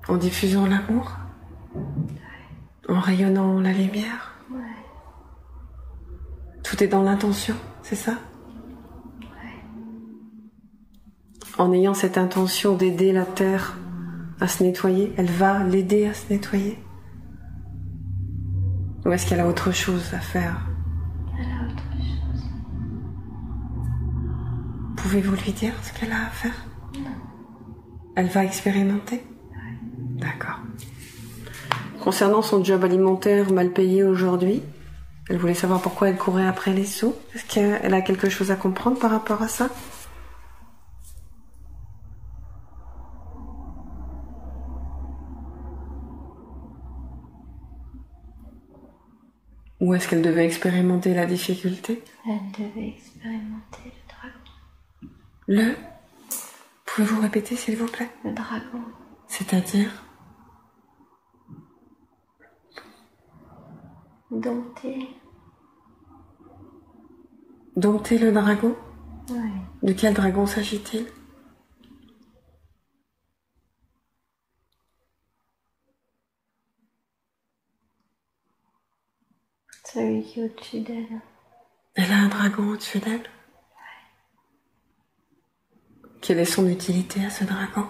Speaker 1: En diffusant l'amour? En rayonnant la lumière? Tout est dans l'intention, c'est ça? En ayant cette intention d'aider la terre à se nettoyer, elle va l'aider à se nettoyer? Ou est-ce qu'elle a autre chose à faire?
Speaker 2: Elle a autre chose.
Speaker 1: Pouvez-vous lui dire ce qu'elle a à faire?
Speaker 2: Non.
Speaker 1: Elle va expérimenter? D'accord. Concernant son job alimentaire mal payé aujourd'hui, elle voulait savoir pourquoi elle courait après les sous. Est-ce qu'elle a quelque chose à comprendre par rapport à ça? Ou est-ce qu'elle devait expérimenter la difficulté?
Speaker 2: Elle devait expérimenter le dragon.
Speaker 1: Le? Pouvez-vous répéter s'il vous plaît?
Speaker 2: Le dragon.
Speaker 1: C'est-à-dire?
Speaker 2: Dompter.
Speaker 1: Dompter le dragon?
Speaker 2: Oui.
Speaker 1: De quel dragon s'agit-il?
Speaker 2: Celui qui est au-dessus d'elle.
Speaker 1: Elle a un dragon au-dessus d'elle? Quelle est son utilité à ce dragon?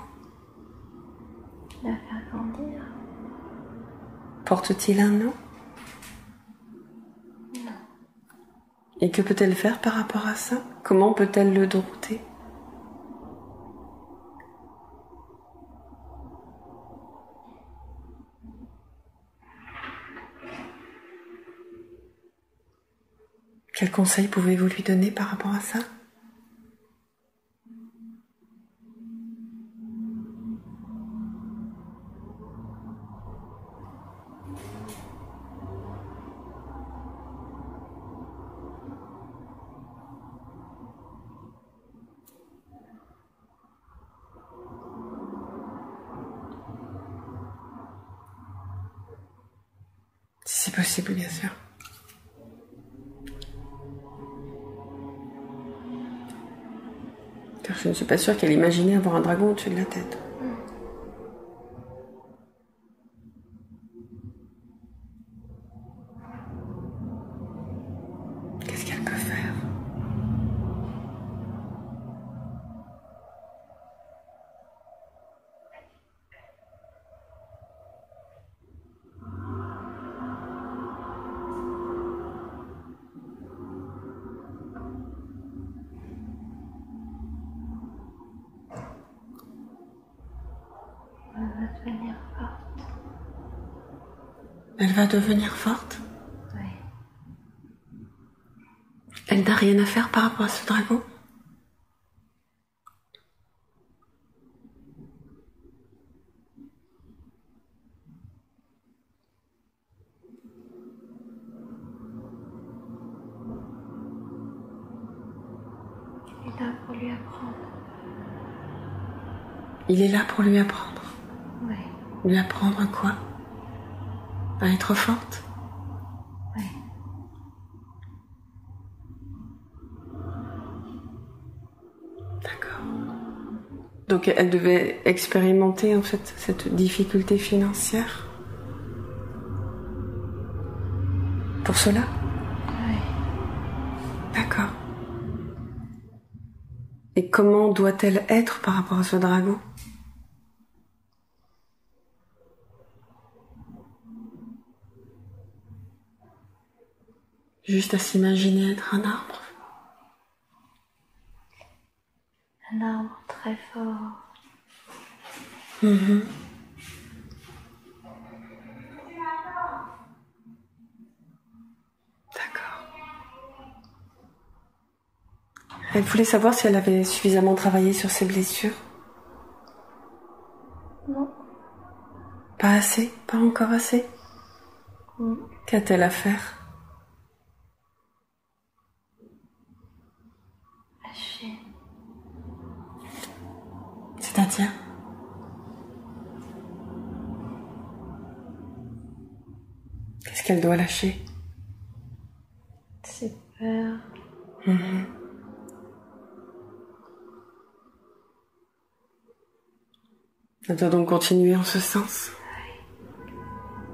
Speaker 2: La faire grandir.
Speaker 1: Porte-t-il un nom?
Speaker 2: Non.
Speaker 1: Et que peut-elle faire par rapport à ça? Comment peut-elle le dompter? Quel conseil pouvez-vous lui donner par rapport à ça? Si c'est possible, bien sûr. Car je ne suis pas sûre qu'elle imaginait avoir un dragon au-dessus de la tête. Qu'est-ce qu'elle peut faire?
Speaker 2: Elle va devenir forte.
Speaker 1: Elle va devenir forte?
Speaker 2: Oui.
Speaker 1: Elle n'a rien à faire par rapport à ce dragon?
Speaker 2: Il est là pour lui apprendre.
Speaker 1: Il est là pour lui apprendre.
Speaker 2: Oui.
Speaker 1: Lui apprendre quoi? À être forte?
Speaker 2: Oui.
Speaker 1: D'accord. Donc elle devait expérimenter en fait cette difficulté financière? Pour cela?
Speaker 2: Oui.
Speaker 1: D'accord. Et comment doit-elle être par rapport à ce dragon? Juste à s'imaginer être un arbre?
Speaker 2: Un arbre très fort.
Speaker 1: D'accord. Elle voulait savoir si elle avait suffisamment travaillé sur ses blessures.
Speaker 2: Non.
Speaker 1: Pas assez? Pas encore assez? Qu'a-t-elle à faire?
Speaker 2: Lâcher.
Speaker 1: C'est-à-dire? Qu'est-ce qu'elle doit lâcher?
Speaker 2: Ses peurs.
Speaker 1: Elle doit donc continuer en ce sens.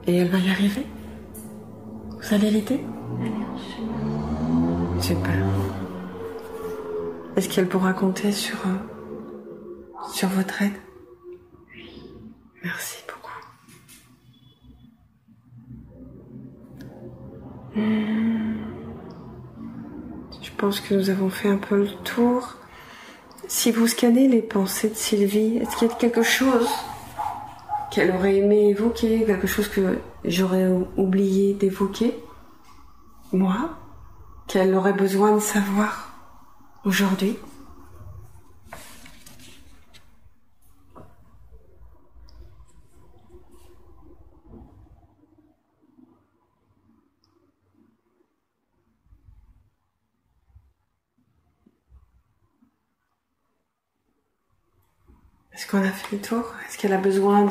Speaker 1: Et elle va y arriver? Vous allez l'aider?
Speaker 2: Elle est en chemin.
Speaker 1: Super. Est-ce qu'elle pourra compter sur votre aide?
Speaker 2: Oui.
Speaker 1: Merci beaucoup. Je pense que nous avons fait un peu le tour. Si vous scannez les pensées de Sylvie, est-ce qu'il y a quelque chose qu'elle aurait aimé évoquer, quelque chose que j'aurais oublié d'évoquer, moi, qu'elle aurait besoin de savoir aujourd'hui? Est-ce qu'on a fait le tour? Est-ce qu'elle a besoin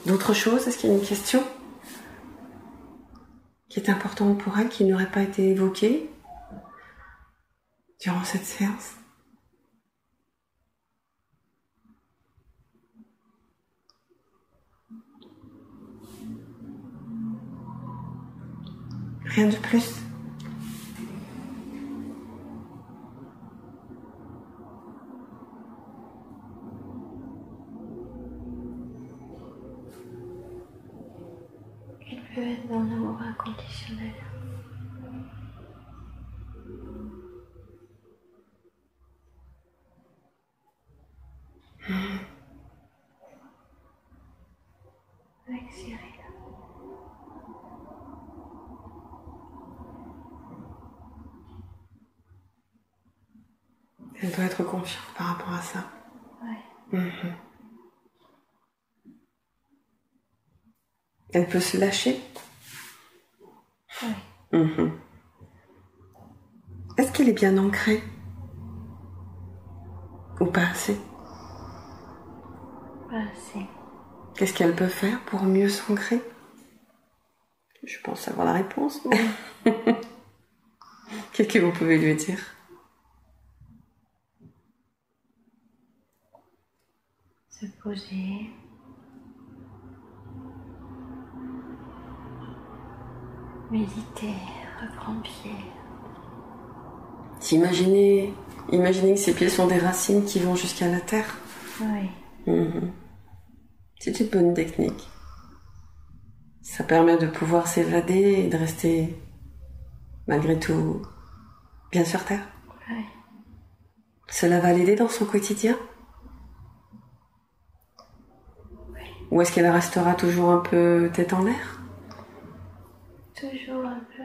Speaker 1: d'autre chose? Est-ce qu'il y a une question qui est importante pour elle, qui n'aurait pas été évoquée durant cette séance? Rien de plus?
Speaker 2: peut être dans l'amour inconditionnel. Avec Cyril.
Speaker 1: Elle doit être confiante par rapport à ça.
Speaker 2: Ouais.
Speaker 1: Elle peut se lâcher.
Speaker 2: Oui.
Speaker 1: Est-ce qu'elle est bien ancrée? Ou pas assez?
Speaker 2: Pas assez.
Speaker 1: Qu'est-ce qu'elle peut faire pour mieux s'ancrer? Je pense avoir la réponse. Qu'est-ce que vous pouvez lui dire?
Speaker 2: Se poser. Méditer, reprendre pied.
Speaker 1: Imaginez que ces pieds sont des racines qui vont jusqu'à la terre.
Speaker 2: Oui.
Speaker 1: C'est une bonne technique. Ça permet de pouvoir s'évader et de rester, malgré tout, bien sur terre.
Speaker 2: Oui.
Speaker 1: Cela va l'aider dans son quotidien?
Speaker 2: Oui.
Speaker 1: Ou est-ce qu'elle restera toujours un peu tête en l'air?
Speaker 2: Toujours un peu.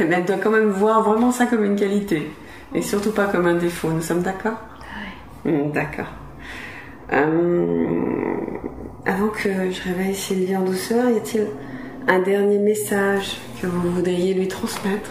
Speaker 1: Mais elle doit quand même voir vraiment ça comme une qualité. Et surtout pas comme un défaut. Nous sommes d'accord?
Speaker 2: Oui.
Speaker 1: D'accord. Avant que je réveille Sylvie en douceur, y a-t-il un dernier message que vous voudriez lui transmettre?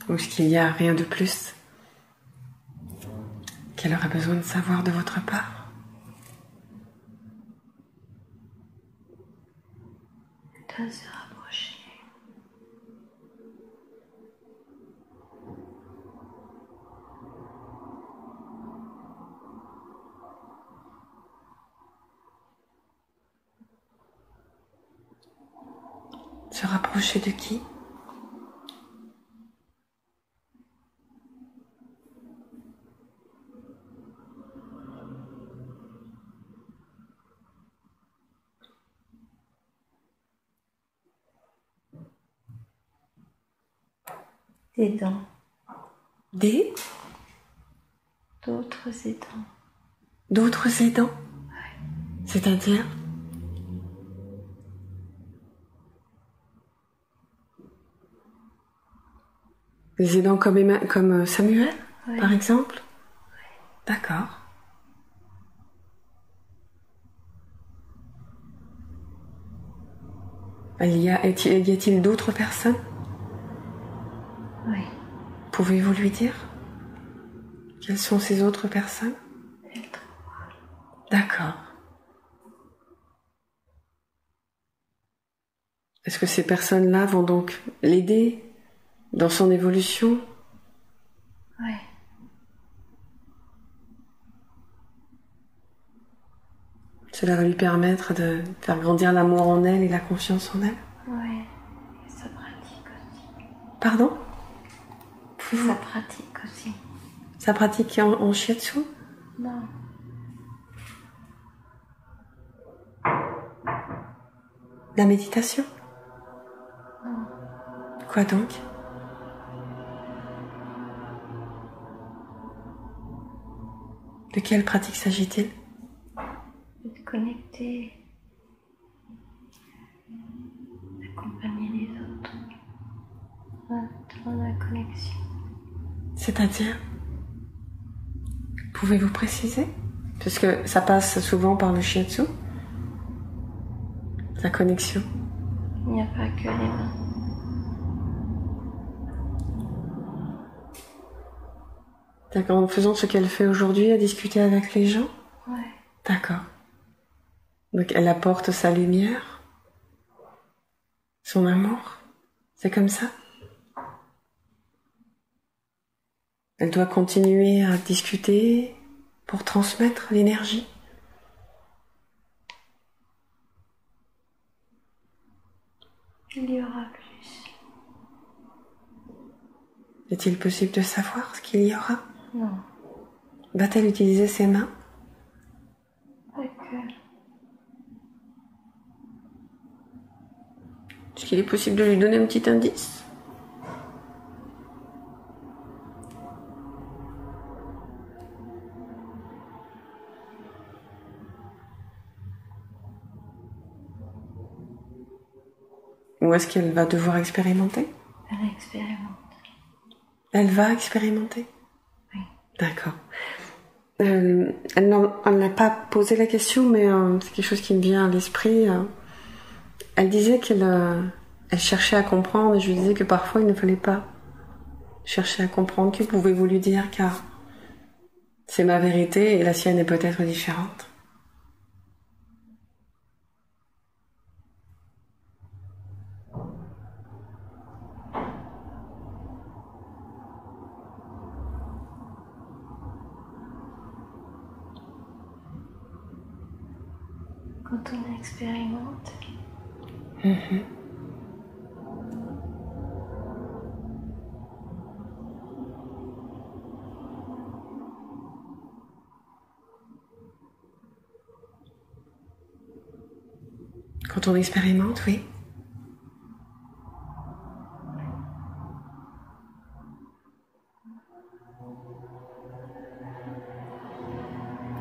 Speaker 1: Ou est-ce qu'il n'y a rien de plus qu'elle aurait besoin de savoir de votre part?
Speaker 2: Elle doit se rapprocher.
Speaker 1: Se rapprocher de qui?
Speaker 2: Des dents.
Speaker 1: Des?
Speaker 2: D'autres aidants.
Speaker 1: D'autres aidants?
Speaker 2: Ouais.
Speaker 1: C'est-à-dire? Des aidants comme Samuel,
Speaker 2: Ouais.
Speaker 1: par exemple? D'accord. Y a-t-il d'autres personnes?
Speaker 2: Oui.
Speaker 1: Pouvez-vous lui dire? Quelles sont ces autres personnes?
Speaker 2: Elle trouvera.
Speaker 1: D'accord. Est-ce que ces personnes-là vont donc l'aider dans son évolution?
Speaker 2: Oui.
Speaker 1: Cela va lui permettre de faire grandir l'amour en elle et la confiance en elle?
Speaker 2: Oui. Et ça pratique aussi.
Speaker 1: Pardon?
Speaker 2: Ça pratique aussi.
Speaker 1: Ça pratique en shiatsu?
Speaker 2: Non.
Speaker 1: La méditation?
Speaker 2: Non.
Speaker 1: Quoi donc? De quelle pratique s'agit-il?
Speaker 2: De connecter. D'accompagner les autres. Dans la connexion.
Speaker 1: C'est-à-dire? Pouvez-vous préciser? Puisque ça passe souvent par le shiatsu. La connexion.
Speaker 2: Il n'y a pas que les mains.
Speaker 1: D'accord, en faisant ce qu'elle fait aujourd'hui, à discuter avec les gens?
Speaker 2: Ouais.
Speaker 1: D'accord. Donc elle apporte sa lumière, son amour. C'est comme ça? Elle doit continuer à discuter pour transmettre l'énergie.
Speaker 2: Il y aura plus.
Speaker 1: Est-il possible de savoir ce qu'il y aura?
Speaker 2: Non.
Speaker 1: Va-t-elle utiliser ses mains?
Speaker 2: Pas que.
Speaker 1: Est-ce qu'il est possible de lui donner un petit indice? Ou est-ce qu'elle va devoir expérimenter?
Speaker 2: Elle expérimente.
Speaker 1: Elle va expérimenter?
Speaker 2: Oui.
Speaker 1: D'accord. Elle n'a pas posé la question, mais c'est quelque chose qui me vient à l'esprit. Elle disait elle cherchait à comprendre, et je lui disais que parfois il ne fallait pas chercher à comprendre. Que pouvez-vous lui dire, car c'est ma vérité et la sienne est peut-être différente.
Speaker 2: Quand on expérimente,
Speaker 1: Quand on expérimente, oui.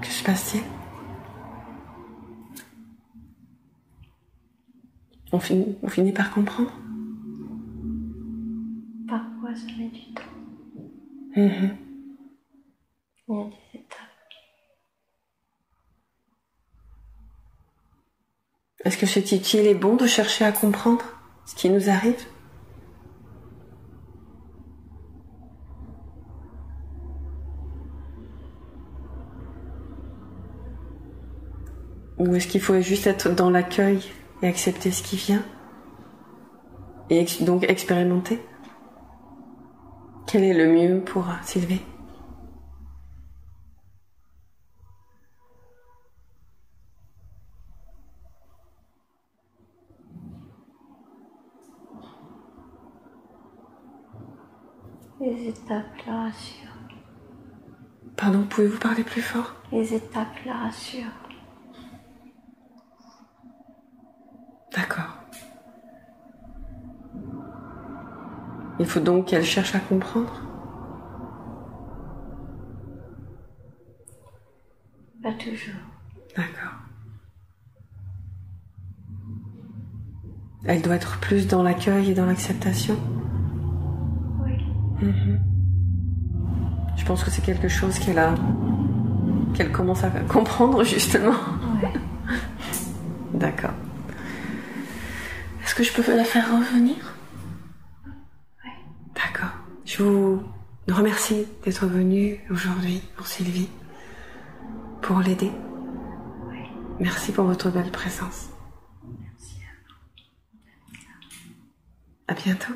Speaker 1: Que se passe-t-il? On finit par comprendre?
Speaker 2: parfois ça met du temps.
Speaker 1: Mhm.
Speaker 2: Il y a des étapes.
Speaker 1: Est-ce que c'est utile et bon de chercher à comprendre ce qui nous arrive? Ou est-ce qu'il faut juste être dans l'accueil et accepter ce qui vient? Et donc expérimenter? Quel est le mieux pour Sylvie?
Speaker 2: Les étapes la rassurent.
Speaker 1: Pardon, pouvez-vous parler plus fort?
Speaker 2: Les étapes la rassurent.
Speaker 1: D'accord. Il faut donc qu'elle cherche à comprendre?
Speaker 2: Pas toujours.
Speaker 1: D'accord. Elle doit être plus dans l'accueil et dans l'acceptation?
Speaker 2: Oui.
Speaker 1: Je pense que c'est quelque chose qu'elle commence à comprendre justement.
Speaker 2: Ouais.
Speaker 1: D'accord. Est-ce que je peux la faire revenir?
Speaker 2: Oui.
Speaker 1: D'accord. Je vous remercie d'être venu aujourd'hui pour Sylvie, pour l'aider.
Speaker 2: Oui.
Speaker 1: Merci pour votre belle présence.
Speaker 2: Merci à vous.
Speaker 1: À bientôt.